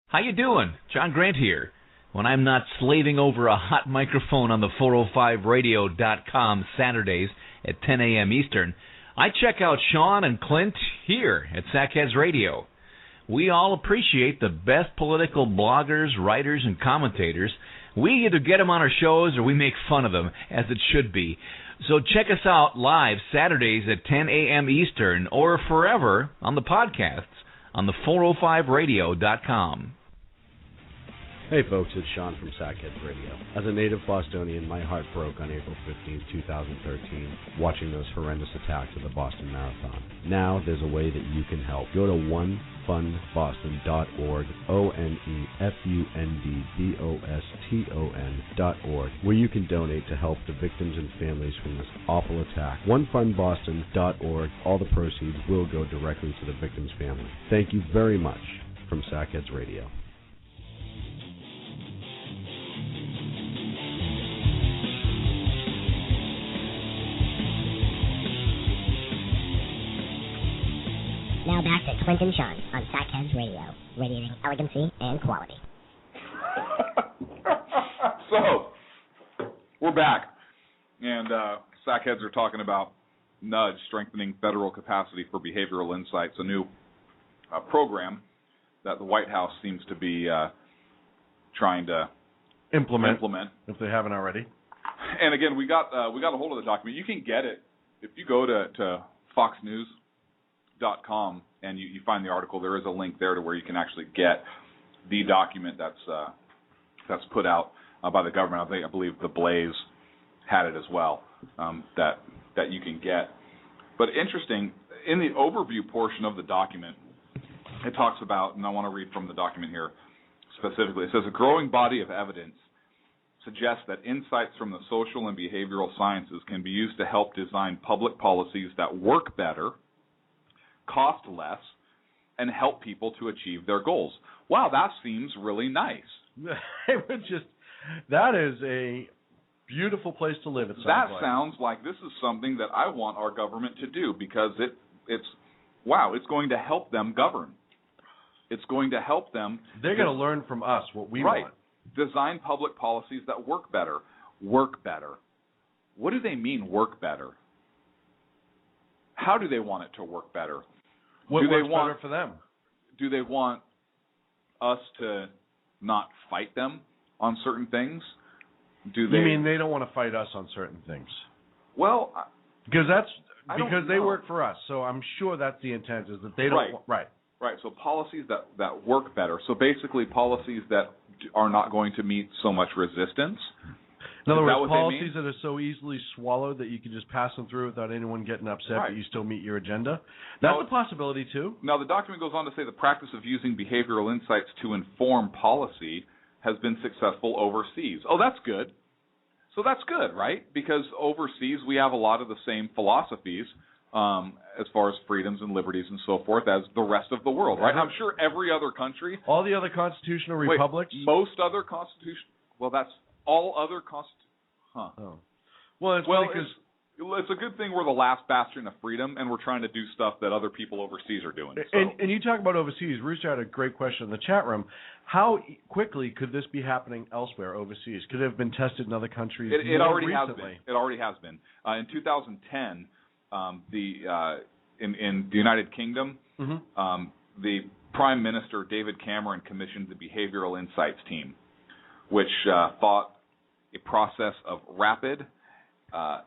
How you doing? John Grant here. When I'm not slaving over a hot microphone on the 405radio.com Saturdays at 10 a.m. Eastern, I check out Sean and Clint here at Sackheads Radio. We all appreciate the best political bloggers, writers, and commentators. We either get them on our shows or we make fun of them, as it should be. So check us out live Saturdays at 10 a.m. Eastern or forever on the podcasts on the 405radio.com. Hey folks, it's Sean from Sackheads Radio. As a native Bostonian, my heart broke on April 15, 2013, watching those horrendous attacks at the Boston Marathon. Now there's a way that you can help. Go to onefundboston.org, ONEFUNDBOSTON.org, where you can donate to help the victims and families from this awful attack. Onefundboston.org, all the proceeds will go directly to the victim's family. Thank you very much from Sackheads Radio. Now back to Clint and Sean on Sackheads Radio, radiating elegancy and quality. So, we're back, and Sackheads are talking about NUDGE, Strengthening Federal Capacity for Behavioral Insights, a new program that the White House seems to be trying to implement, if they haven't already. And again, we got a hold of the document. You can get it if you go to foxnews.com and you find the article. There is a link there to where you can actually get the document that's put out by the government. I believe the Blaze had it as well, that you can get. But interesting, in the overview portion of the document, it talks about, and I want to read from the document here specifically. It says, a growing body of evidence suggests that insights from the social and behavioral sciences can be used to help design public policies that work better, cost less, and help people to achieve their goals. Wow, that seems really nice. That is a beautiful place to live. Sounds like this is something that I want our government to do, because it's going to help them govern. It's going to help them. They're going to learn from us what we want. Design public policies that work better. Work better. What do they mean, work better? How do they want it to work better? What works better for them? Do they want us to not fight them on certain things? You mean they don't want to fight us on certain things? Well, because they work for us. So I'm sure that's the intent, is that they don't. Right. So policies that work better. So basically policies that are not going to meet so much resistance. In other words, policies that are so easily swallowed that you can just pass them through without anyone getting upset, but you still meet your agenda. That's a possibility, too. Now, the document goes on to say the practice of using behavioral insights to inform policy has been successful overseas. Oh, that's good. So that's good, right? Because overseas we have a lot of the same philosophies as far as freedoms and liberties and so forth as the rest of the world, right? I'm sure every other country. All the other constitutional republics? Most other constitutional. Well, that's all other Well, because it's a good thing we're the last bastion of freedom, and we're trying to do stuff that other people overseas are doing. So. And you talk about overseas. Rooster had a great question in the chat room. How quickly could this be happening elsewhere overseas? Could it have been tested in other countries? It already has been. It already has been. In 2010, in the United Kingdom, the Prime Minister David Cameron commissioned the Behavioral Insights Team, which thought a process of rapid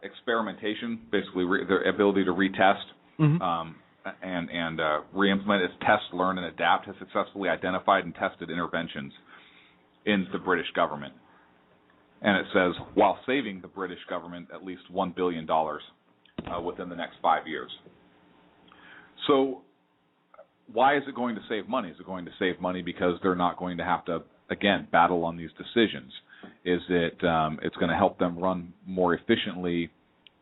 experimentation, basically their ability to retest and re-implement its test, learn, and adapt, has successfully identified and tested interventions in the British government. And it says, while saving the British government at least $1 billion within the next 5 years. So why is it going to save money? Is it going to save money because they're not going to have to, again, battle on these decisions? Is it it's going to help them run more efficiently?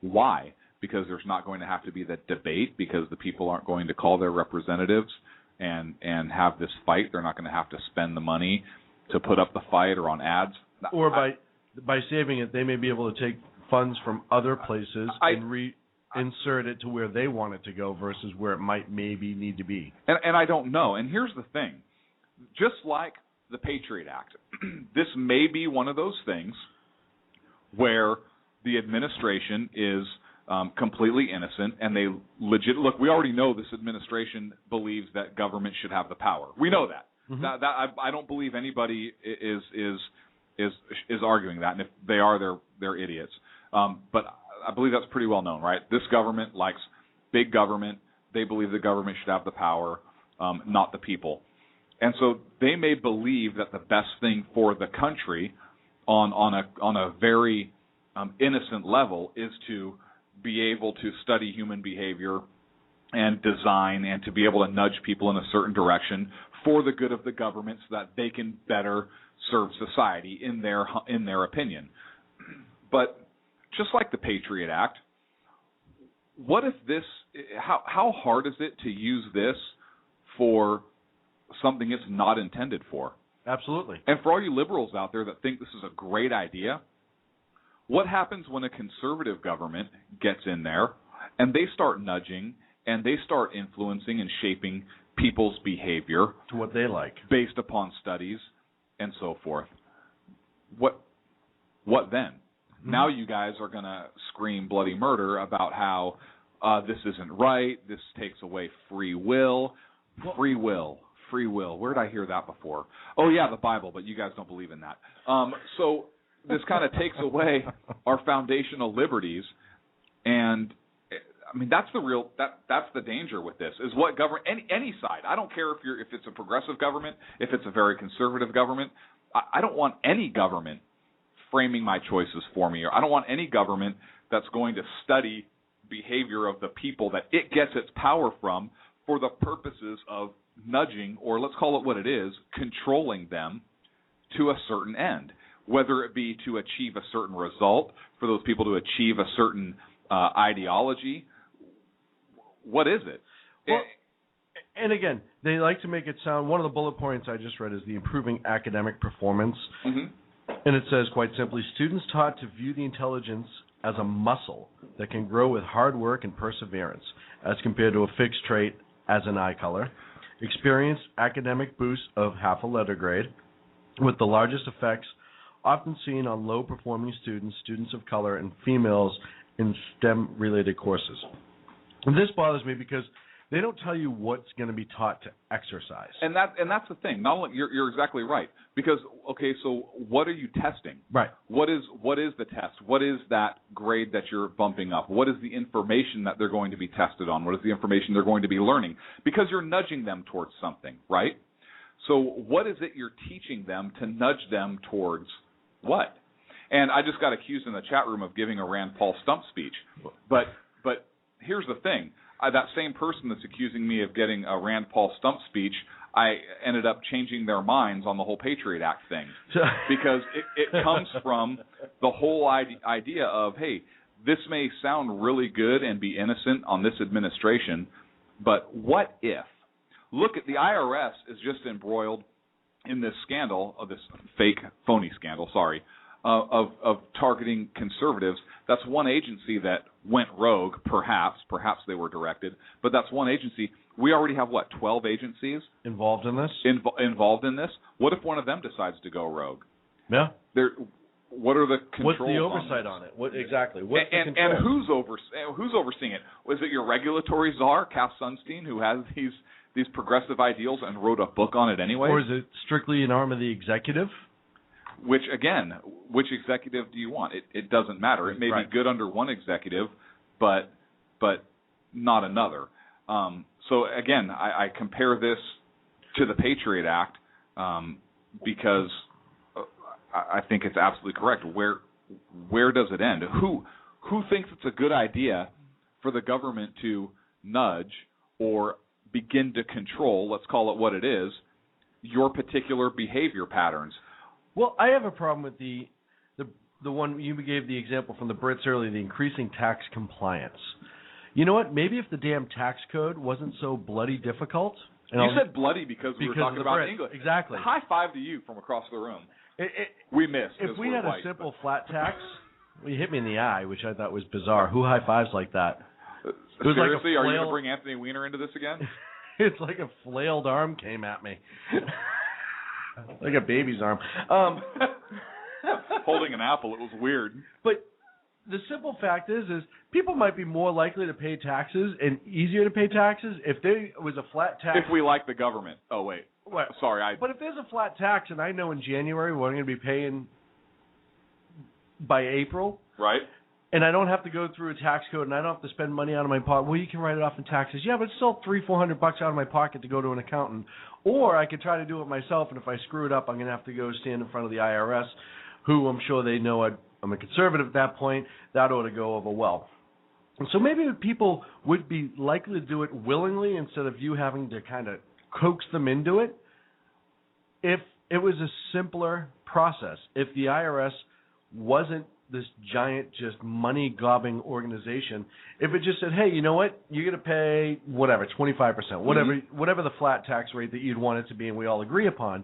Why? Because there's not going to have to be that debate, because the people aren't going to call their representatives and have this fight. They're not going to have to spend the money to put up the fight or on ads. Or by saving it, they may be able to take funds from other places and reinsert it to where they want it to go versus where it might maybe need to be. And I don't know. And here's the thing. Just like the Patriot Act, this may be one of those things where the administration is completely innocent, and they look. We already know this administration believes that government should have the power. We know that. Mm-hmm. I don't believe anybody is arguing that, and if they are, they're idiots. But I believe that's pretty well known, right? This government likes big government. They believe the government should have the power, not the people. And so they may believe that the best thing for the country on a very innocent level is to be able to study human behavior and design and to be able to nudge people in a certain direction for the good of the government so that they can better serve society in their opinion. But just like the Patriot Act, what if this how hard is it to use this for something it's not intended for? Absolutely. And for all you liberals out there that think this is a great idea, what happens when a conservative government gets in there and they start nudging and they start influencing and shaping people's behavior to what they like based upon studies and so forth? What then? Mm-hmm. Now you guys are going to scream bloody murder about how this isn't right, this takes away free will. Free will. Where did I hear that before? Oh, yeah, the Bible, but you guys don't believe in that. So this kind of takes away our foundational liberties, and I mean that's the danger with this. Is what government any side. I don't care if it's a progressive government, if it's a very conservative government. I don't want any government framing my choices for me, or I don't want any government that's going to study behavior of the people that it gets its power from for the purposes of nudging, or let's call it what it is, controlling them to a certain end, whether it be to achieve a certain result, for those people to achieve a certain ideology. What is it? Well, and again, they like to make it sound, one of the bullet points I just read is the improving academic performance. Mm-hmm. And it says, quite simply, students taught to view the intelligence as a muscle that can grow with hard work and perseverance, as compared to a fixed trait as an eye color. Experienced academic boost of half a letter grade, with the largest effects often seen on low-performing students, students of color, and females in STEM-related courses. And this bothers me because they don't tell you what's going to be taught to exercise. And that's the thing. Not only you're exactly right, because okay, so what are you testing? Right. What is the test? What is that grade that you're bumping up? What is the information that they're going to be tested on? What is the information they're going to be learning? Because you're nudging them towards something, right? So what is it you're teaching them to nudge them towards what? And I just got accused in the chat room of giving a Rand Paul stump speech. But here's the thing. That same person that's accusing me of getting a Rand Paul stump speech, I ended up changing their minds on the whole Patriot Act thing. Because it comes from the whole idea of, hey, this may sound really good and be innocent on this administration, but what if? Look at the IRS is just embroiled in this scandal, of this fake, phony scandal, of targeting conservatives. That's one agency that went rogue, perhaps they were directed, but that's one agency. We already have, 12 agencies? Involved in this? Involved in this? What if one of them decides to go rogue? Yeah. What are the controls? What's the oversight on it? What exactly? What's the control? And who's overseeing it? Was it your regulatory czar, Cass Sunstein, who has these progressive ideals and wrote a book on it anyway? Or is it strictly an arm of the executive? Which executive do you want? It doesn't matter. It may be good under one executive, but not another. So again, I compare this to the Patriot Act because I think it's absolutely correct. Where does it end? Who thinks it's a good idea for the government to nudge or begin to control, let's call it what it is, your particular behavior patterns? Well, I have a problem with the one you gave the example from the Brits earlier, the increasing tax compliance. You know what? Maybe if the damn tax code wasn't so bloody difficult. You said bloody because we were talking about Brits. English. Exactly. High five to you from across the room. We missed. If we had white, a simple flat tax, well, you hit me in the eye, which I thought was bizarre. Who high fives like that? Seriously, are you going to bring Anthony Weiner into this again? It's like a flailed arm came at me. Like a baby's arm. Holding an apple, it was weird. But the simple fact is people might be more likely to pay taxes and easier to pay taxes if there was a flat tax. If we like the government. Oh, wait. What? Sorry. But if there's a flat tax and I know in January what I'm going to be paying by April. Right. And I don't have to go through a tax code and I don't have to spend money out of my pocket. Well, you can write it off in taxes. Yeah, but it's still $300-400 out of my pocket to go to an accountant. Or I could try to do it myself, and if I screw it up, I'm going to have to go stand in front of the IRS, who I'm sure they know I'm a conservative at that point. That ought to go over well. And so maybe people would be likely to do it willingly instead of you having to kind of coax them into it if it was a simpler process. If the IRS wasn't this giant, just money-gobbing organization, if it just said, hey, you know what, you're going to pay whatever, 25%, whatever the flat tax rate that you'd want it to be and we all agree upon,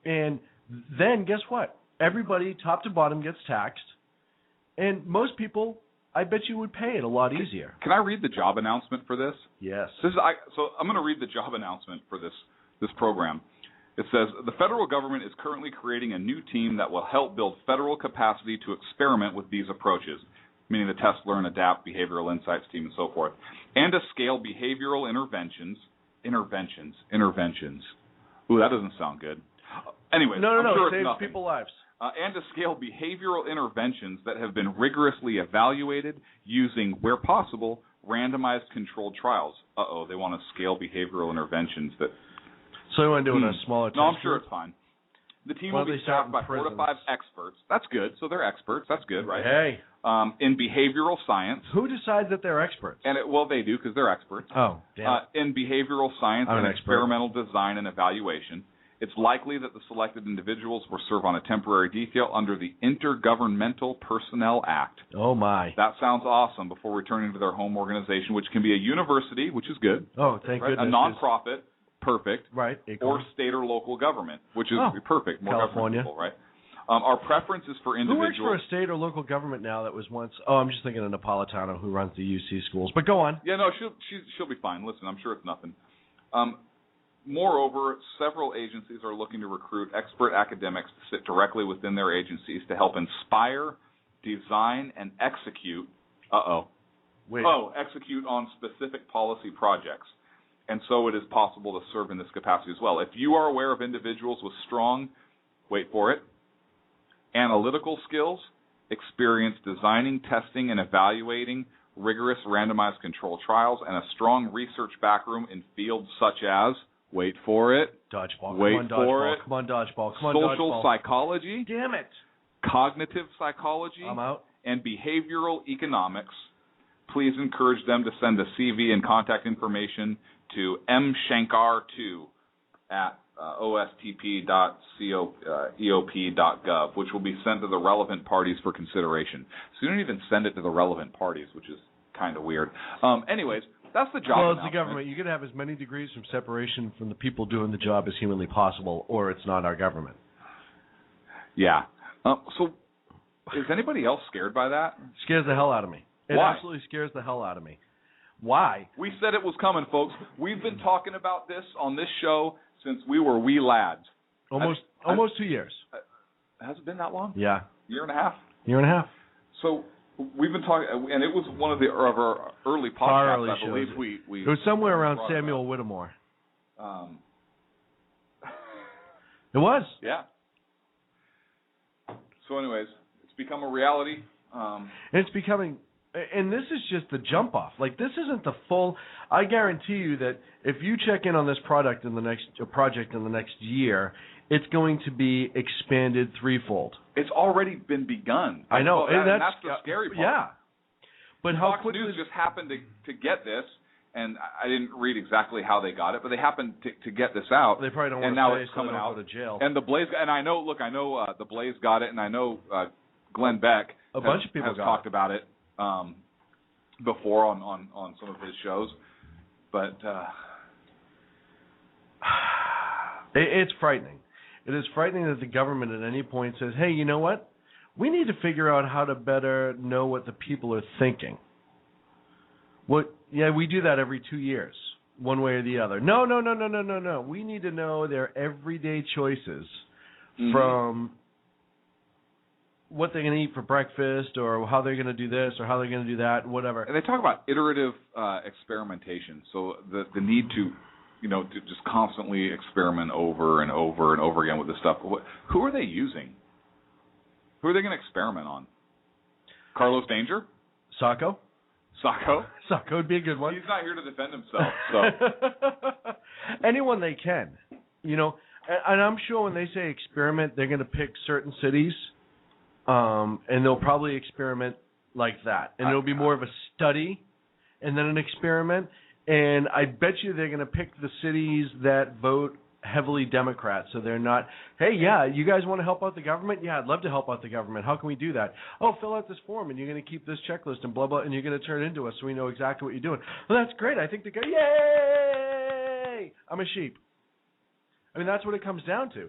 and then guess what? Everybody, top to bottom, gets taxed, and most people, I bet you would pay it a lot easier. Can I read the job announcement for this? Yes. So I'm going to read the job announcement for this program. It says, the federal government is currently creating a new team that will help build federal capacity to experiment with these approaches, meaning the test, learn, adapt, behavioral insights team, and so forth, and to scale behavioral interventions. Ooh, that doesn't sound good. Anyway, no, sure it saves nothing. people's lives. And to scale behavioral interventions that have been rigorously evaluated using, where possible, randomized controlled trials. They want to scale behavioral interventions that... So you want to do it in a smaller test? No, I'm sure it's fine. The team will be staffed by 4 to 5 experts. That's good. So they're experts. That's good, right? Hey. In behavioral science. Who decides that they're experts? And they do because they're experts. Oh, damn. In behavioral science and experimental design and evaluation. It's likely that the selected individuals will serve on a temporary detail under the Intergovernmental Personnel Act. Oh, my. That sounds awesome before returning to their home organization, which can be a university, which is good. Oh, thank goodness. A nonprofit. Perfect. Right. Or state or local government, which is perfect. More California. People, right? Our preference is for individuals. Who works for a state or local government now that was once... Oh, I'm just thinking of Napolitano, who runs the UC schools. But go on. Yeah, no, she'll be fine. Listen, I'm sure it's nothing. Moreover, several agencies are looking to recruit expert academics to sit directly within their agencies to help inspire, design, and execute... execute on specific policy projects. And so it is possible to serve in this capacity as well. If you are aware of individuals with strong, wait for it, analytical skills, experience designing, testing, and evaluating rigorous randomized control trials, and a strong research background in fields such as, wait for it, dodgeball, wait for it, come on dodgeball, social psychology, damn it, cognitive psychology, I'm out, and behavioral economics, please encourage them to send a CV and contact information to mshankar2 at ostp.eop.gov, which will be sent to the relevant parties for consideration. So you don't even send it to the relevant parties, which is kind of weird. Anyways, that's the job. Well, it's the government. You can have as many degrees from separation from the people doing the job as humanly possible, or it's not our government. Yeah. So is anybody else scared by that? It scares the hell out of me. It Why? absolutely scares the hell out of me. Why? We said it was coming, folks. We've been talking about this on this show since we were wee lads. Almost 2 years. Has it been that long? Yeah. Year and a half? Year and a half. So we've been talking, and it was one of our early podcasts, I believe. We it was somewhere around Samuel Whittemore. It was. Yeah. So anyways, it's become a reality. And it's becoming... And this is just the jump off. Like, this isn't the full. I guarantee you that if you check in on this project in the next year, it's going to be expanded threefold. It's already been begun. I know, and that's the scary part. Yeah. But how Fox quickly News just happened to get this, and I didn't read exactly how they got it, but they happened to get this out. They probably don't want and to now say it's so they coming don't out. go to jail. And the Blaze, and I know the Blaze got it, and I know Glenn Beck bunch of people has got talked about it before on some of his shows, but it's frightening. It is frightening that the government at any point says, hey, you know what? We need to figure out how to better know what the people are thinking. Yeah, we do that every 2 years, one way or the other. No. We need to know their everyday choices from what they're going to eat for breakfast or how they're going to do this or how they're going to do that, whatever. And they talk about iterative experimentation, so the need to just constantly experiment over and over and over again with this stuff. Who are they using? Who are they going to experiment on? Carlos Danger? Sacco? Sacco would be a good one. He's not here to defend himself, so. Anyone they can. And I'm sure when they say experiment, they're going to pick certain cities, and they'll probably experiment like that. And it'll be more of a study and then an experiment. And I bet you they're going to pick the cities that vote heavily Democrat, so they're not, hey, yeah, you guys want to help out the government? Yeah, I'd love to help out the government. How can we do that? Oh, fill out this form, and you're going to keep this checklist and blah, blah, and you're going to turn it into us so we know exactly what you're doing. Well, that's great. I think the guy, yay! I'm a sheep. I mean, that's what it comes down to.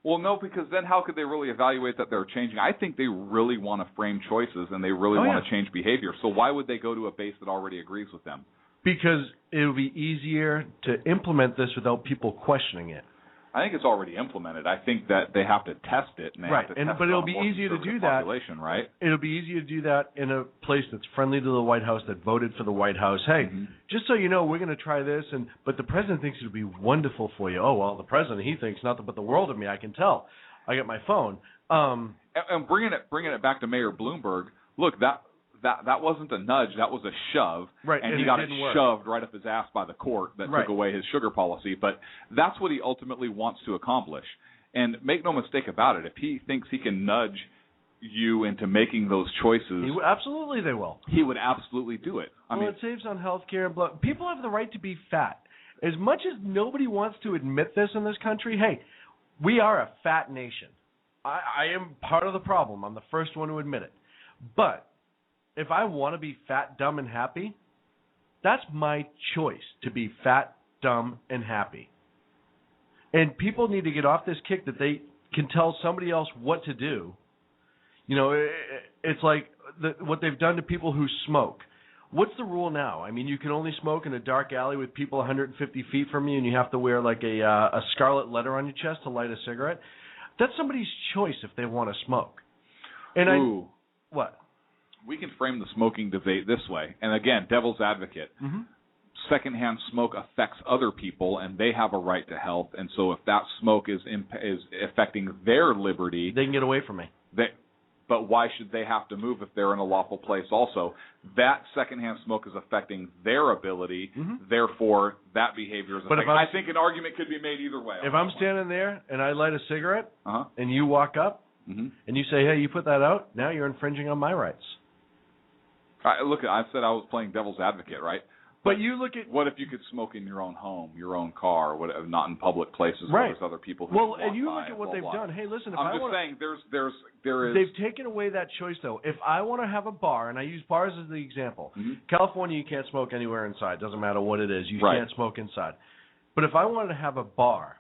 Well, no, because then how could they really evaluate that they're changing? I think they really want to frame choices, and they really want to change behavior. So why would they go to a base that already agrees with them? Because it would be easier to implement this without people questioning it. I think it's already implemented. I think that they have to test it, and they have to test but it it'll on a be more easier to do conservative that. Population, right? It'll be easier to do that in a place that's friendly to the White House, that voted for the White House. Hey, just so you know, we're going to try this, but the president thinks it'll be wonderful for you. Oh, well, the president, he thinks nothing but the world of me. I can tell. I got my phone. And bringing it back to Mayor Bloomberg. Look, that wasn't a nudge. That was a shove. Right, and he got it shoved right up his ass by the court that took away his sugar policy. But that's what he ultimately wants to accomplish. And make no mistake about it, if he thinks he can nudge you into making those choices, absolutely they will. He would absolutely do it. I mean, it saves on health care. People have the right to be fat. As much as nobody wants to admit this in this country, hey, we are a fat nation. I am part of the problem. I'm the first one to admit it. But if I want to be fat, dumb, and happy, that's my choice, to be fat, dumb, and happy. And people need to get off this kick that they can tell somebody else what to do. It's like what they've done to people who smoke. What's the rule now? I mean, you can only smoke in a dark alley with people 150 feet from you, and you have to wear like a scarlet letter on your chest to light a cigarette. That's somebody's choice if they want to smoke. And what? We can frame the smoking debate this way. And again, devil's advocate. Secondhand smoke affects other people, and they have a right to health. And so if that smoke is affecting their liberty, they can get away from me. But why should they have to move if they're in a lawful place also? That secondhand smoke is affecting their ability. Therefore, that behavior is affecting. I think an argument could be made either way. If I'm standing there and I light a cigarette and you walk up and you say, hey, you put that out, now you're infringing on my rights. Look, I said I was playing devil's advocate, right? But you look at... What if you could smoke in your own home, your own car, whatever, not in public places where there's other people who walk and you by, look at what they've done. Hey, listen, I'm just saying there is... They've taken away that choice, though. If I want to have a bar, and I use bars as the example, California, you can't smoke anywhere inside. Doesn't matter what it is. You can't smoke inside. But if I wanted to have a bar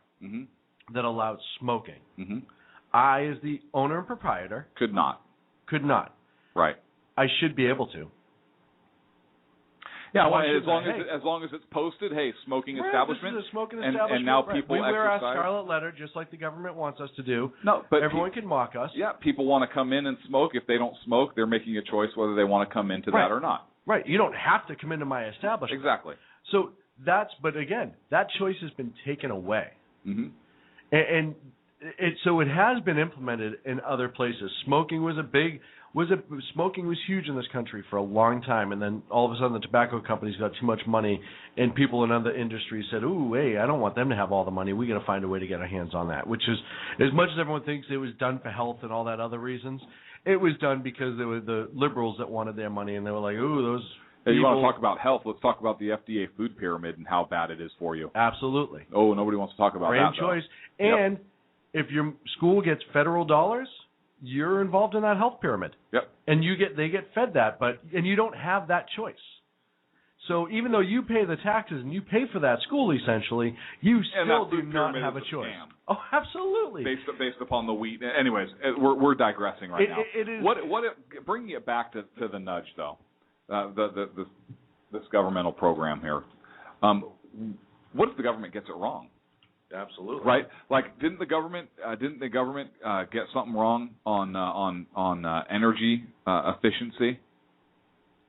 that allowed smoking, I, as the owner and proprietor... Could not. Right. I should be able to. Yeah, well, as long as it's posted, hey, smoking establishment. This is a smoking establishment. And now people we wear exercise. our scarlet letter just like the government wants us to do. No, but everyone can mock us. Yeah, people want to come in and smoke. If they don't smoke, they're making a choice whether they want to come into that or not. Right. You don't have to come into my establishment. Exactly. So but again, that choice has been taken away. So it has been implemented in other places. Smoking was a big smoking was huge in this country for a long time, and then all of a sudden the tobacco companies got too much money, and people in other industries said, "Ooh, hey, I don't want them to have all the money. We got to find a way to get our hands on that." Which is, as much as everyone thinks it was done for health and all that other reasons, it was done because there were the liberals that wanted their money, and they were like, "Ooh, those." Hey, you want to talk about health? Let's talk about the FDA food pyramid and how bad it is for you. Absolutely. Oh, nobody wants to talk about that. Choice. Though. And if your school gets federal dollars, you're involved in that health pyramid. Yep. And they get fed that, and you don't have that choice. So even though you pay the taxes and you pay for that school, essentially, you still do not have a choice. Scam. Oh, absolutely. Based upon the wheat. Anyways, we're digressing right now. It is. Bringing it back to the nudge though, this governmental program here. What if the government gets it wrong? Absolutely. Right? Like, didn't the government get something wrong on energy efficiency?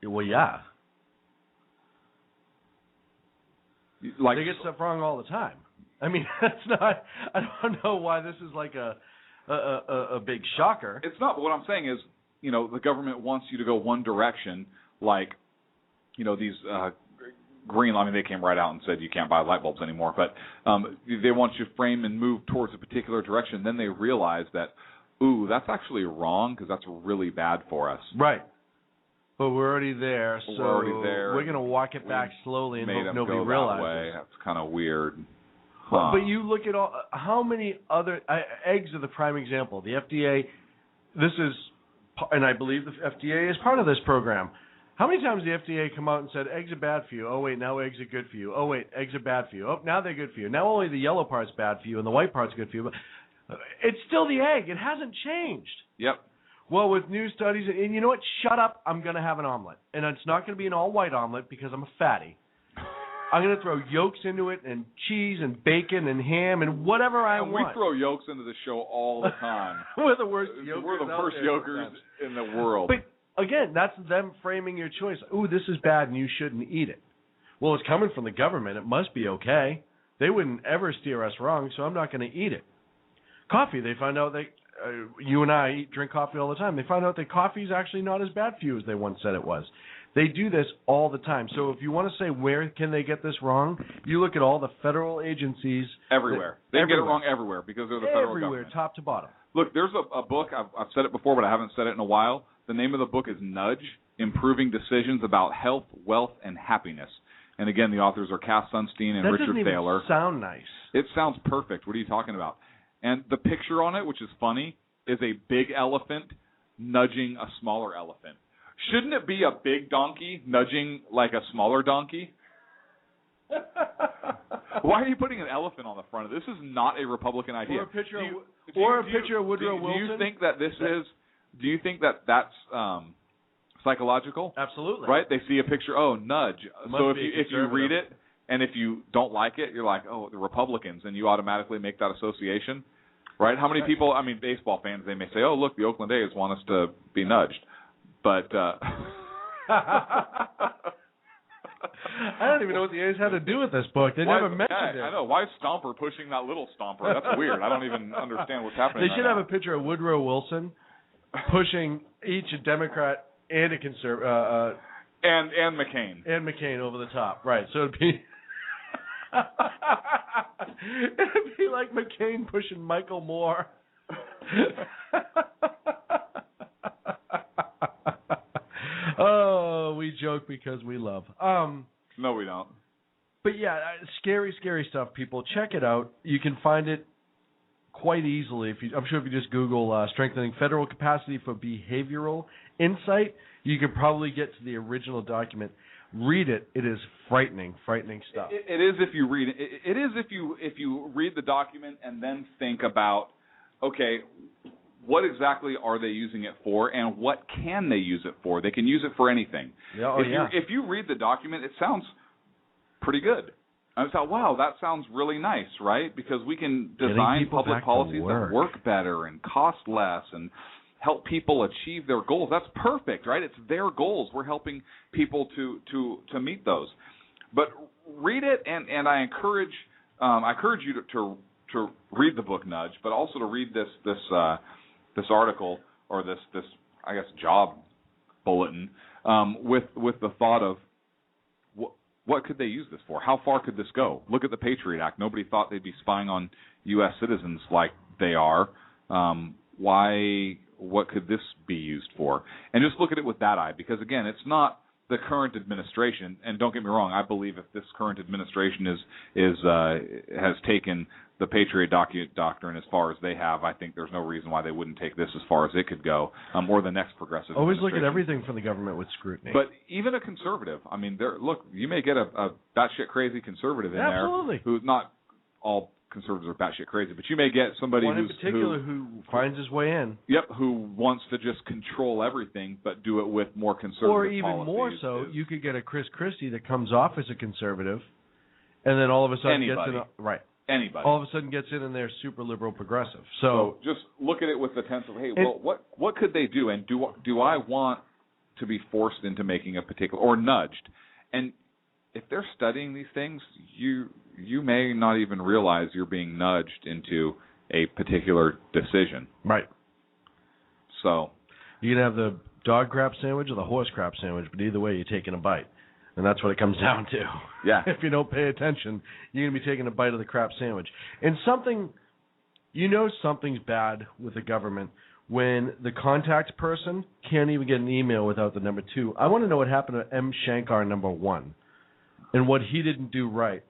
Well, yeah. Like, they get stuff wrong all the time. I mean, that's not. I don't know why this is like a big shocker. It's not. But what I'm saying is, the government wants you to go one direction, like, these. Green, I mean, they came right out and said you can't buy light bulbs anymore, but they want you to frame and move towards a particular direction. Then they realize that, ooh, that's actually wrong because that's really bad for us. Right. But we're already there, so we're going to walk it back slowly and hope nobody realizes. That way. That's kind of weird. But you look at how many other eggs are the prime example. The FDA, and I believe the FDA is part of this program. How many times the FDA come out and said, eggs are bad for you? Oh, wait, now eggs are good for you. Oh, wait, eggs are bad for you. Oh, now they're good for you. Now only the yellow part's bad for you and the white part's good for you. But it's still the egg. It hasn't changed. Yep. Well, with new studies, and you know what? Shut up. I'm going to have an omelet. And it's not going to be an all-white omelet because I'm a fatty. I'm going to throw yolks into it and cheese and bacon and ham and whatever I want. We throw yolks into the show all the time. We're the worst yokers. We're the worst yokers in the world. But again, that's them framing your choice. Ooh, this is bad and you shouldn't eat it. Well, it's coming from the government. It must be okay. They wouldn't ever steer us wrong, so I'm not going to eat it. Coffee, they find out you and I drink coffee all the time. They find out that coffee is actually not as bad for you as they once said it was. They do this all the time. So if you want to say where can they get this wrong, you look at all the federal agencies. Everywhere. They get it wrong everywhere because they're the federal government. Everywhere, top to bottom. Look, there's a book, I've said it before, but I haven't said it in a while. The name of the book is Nudge, Improving Decisions About Health, Wealth, and Happiness. And again, the authors are Cass Sunstein and Richard Thaler. That doesn't even sound nice. It sounds perfect. What are you talking about? And the picture on it, which is funny, is a big elephant nudging a smaller elephant. Shouldn't it be a big donkey nudging like a smaller donkey? Why are you putting an elephant on the front of this? This is not a Republican idea. Or a picture of Woodrow Wilson. Do you think that this is? Do you think that that's psychological? Absolutely. Right? They see a picture. Oh, nudge. So if you read it and if you don't like it, you're like, oh, the Republicans, and you automatically make that association. Right? How many people? I mean, baseball fans, they may say, oh, look, the Oakland A's want us to be nudged. But I don't even know what the A's had to do with this book. They never mentioned it. I know. Why is Stomper pushing that little Stomper? That's weird. I don't even understand what's happening. They should have a picture of Woodrow Wilson pushing each a Democrat and a conservative. And McCain. And McCain over the top. Right. So it'd be it'd be like McCain pushing Michael Moore. Oh, we joke because we love. No, we don't. But yeah, scary, scary stuff, people. Check it out. You can find it quite easily. I'm sure if you just Google strengthening federal capacity for behavioral insight, you can probably get to the original document. Read it. It is frightening stuff. It is if you read it. It is if you read the document and then think about, okay, what exactly are they using it for, and what can they use it for? They can use it for anything. If you read the document, it sounds pretty good. I thought, wow, that sounds really nice, right? Because we can design public policies that work better and cost less and help people achieve their goals. That's perfect, right? It's their goals. We're helping people to meet those. But read it, and I encourage you to read the book Nudge, but also to read this article or this job bulletin with the thought of what could they use this for? How far could this go? Look at the Patriot Act. Nobody thought they'd be spying on U.S. citizens like they are. What could this be used for? And just look at it with that eye, because, again, it's not the current administration. And don't get me wrong, I believe if this current administration has taken the Patriot Doctrine as far as they have, I think there's no reason why they wouldn't take this as far as it could go, or the next progressive Always look at everything from the government with scrutiny. But even a conservative, I mean, you may get a batshit crazy conservative in there who's not all conservatives are batshit crazy, but you may get somebody who finds his way in. Yep, who wants to just control everything, but do it with more conservative Or even policies. more so, you could get a Chris Christie that comes off as a conservative, and then all of a sudden gets in. Anybody. All of a sudden gets in and they're super liberal progressive. So just look at it with the sense of, hey, what could they do? And do I want to be forced into making a particular, or nudged? And if they're studying these things, you may not even realize you're being nudged into a particular decision. Right. So you can have the dog crap sandwich or the horse crap sandwich, but either way, you're taking a bite. And that's what it comes down to. Yeah. If you don't pay attention, you're going to be taking a bite of the crap sandwich. And something's bad with the government when the contact person can't even get an email without the number 2. I want to know what happened to M. Shankar number 1 and what he didn't do right,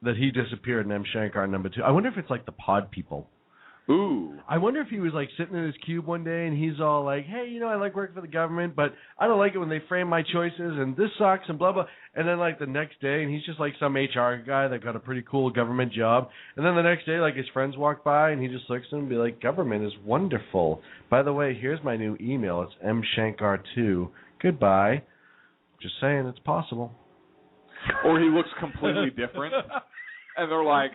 that he disappeared in M. Shankar number 2. I wonder if it's like the pod people. Ooh. I wonder if he was like sitting in his cube one day and he's all like, hey, I like working for the government, but I don't like it when they frame my choices and this sucks and blah, blah. And then like the next day, and he's just like some HR guy that got a pretty cool government job. And then the next day, like his friends walk by and he just looks at them and be like, government is wonderful. By the way, here's my new email. It's mshankar2. Goodbye. Just saying, it's possible. Or he looks completely different. And they're like,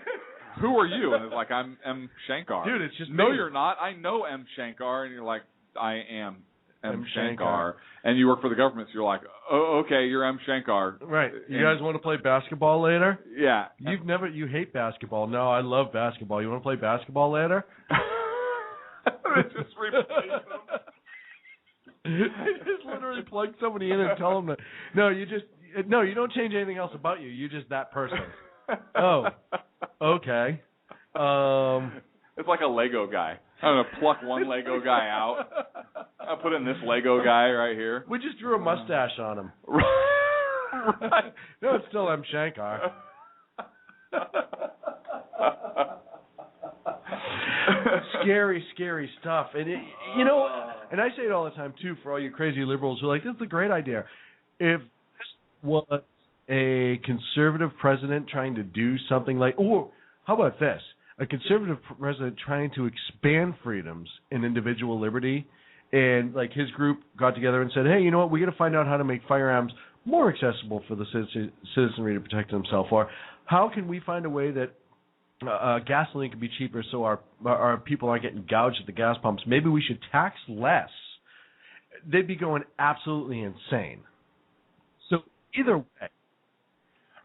who are you? And it's like, I'm M. Shankar. Dude, it's just No, me. you're not. I know M. Shankar. And you're like, I am M. Shankar. And you work for the government, so you're like, oh, okay, you're M. Shankar. Right. You guys want to play basketball later? Yeah. You hate basketball. No, I love basketball. You want to play basketball later? Just replace them. You just literally plug somebody in and tell them that. No, you don't change anything else about you. You're just that person. Oh, okay. It's like a Lego guy. I'm going to pluck one Lego guy out. I'll put in this Lego guy right here. We just drew a mustache on him. Right. No, it's still M. Shankar. Scary, scary stuff. And, and I say it all the time, too, for all you crazy liberals who are like, this is a great idea. If this was a conservative president trying to do something like, or how about this? A conservative president trying to expand freedoms and individual liberty, and like his group got together and said, hey, you know what, we got to find out how to make firearms more accessible for the citizenry to protect themselves. Or how can we find a way that gasoline can be cheaper so our people aren't getting gouged at the gas pumps? Maybe we should tax less. They'd be going absolutely insane. So either way,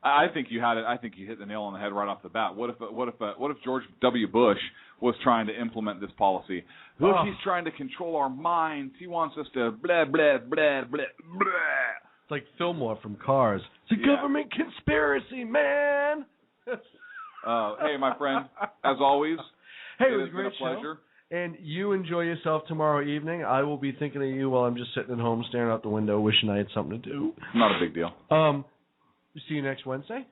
I think you had it. I think you hit the nail on the head right off the bat. What if George W. Bush was trying to implement this policy? Look, he's trying to control our minds. He wants us to blah blah blah blah blah. It's like Fillmore from Cars. It's a government conspiracy, man. Hey, my friend, as always, hey, it was a great pleasure. Show. And you enjoy yourself tomorrow evening. I will be thinking of you while I'm just sitting at home staring out the window wishing I had something to do. Not a big deal. See you next Wednesday?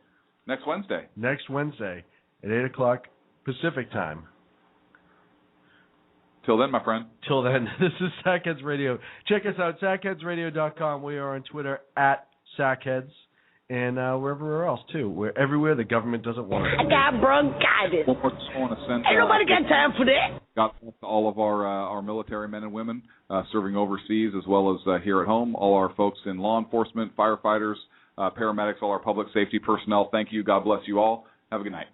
Next Wednesday. Next Wednesday at 8 o'clock Pacific time. Till then, my friend. Till then, this is Sackheads Radio. Check us out, sackheadsradio.com. We are on Twitter at Sackheads. And we're everywhere else, too. We're everywhere the government doesn't want us. I got bronchitis. Ain't nobody got time for that. Got all of our military men and women serving overseas as well as here at home. All our folks in law enforcement, firefighters, paramedics, all our public safety personnel. Thank you. God bless you all. Have a good night.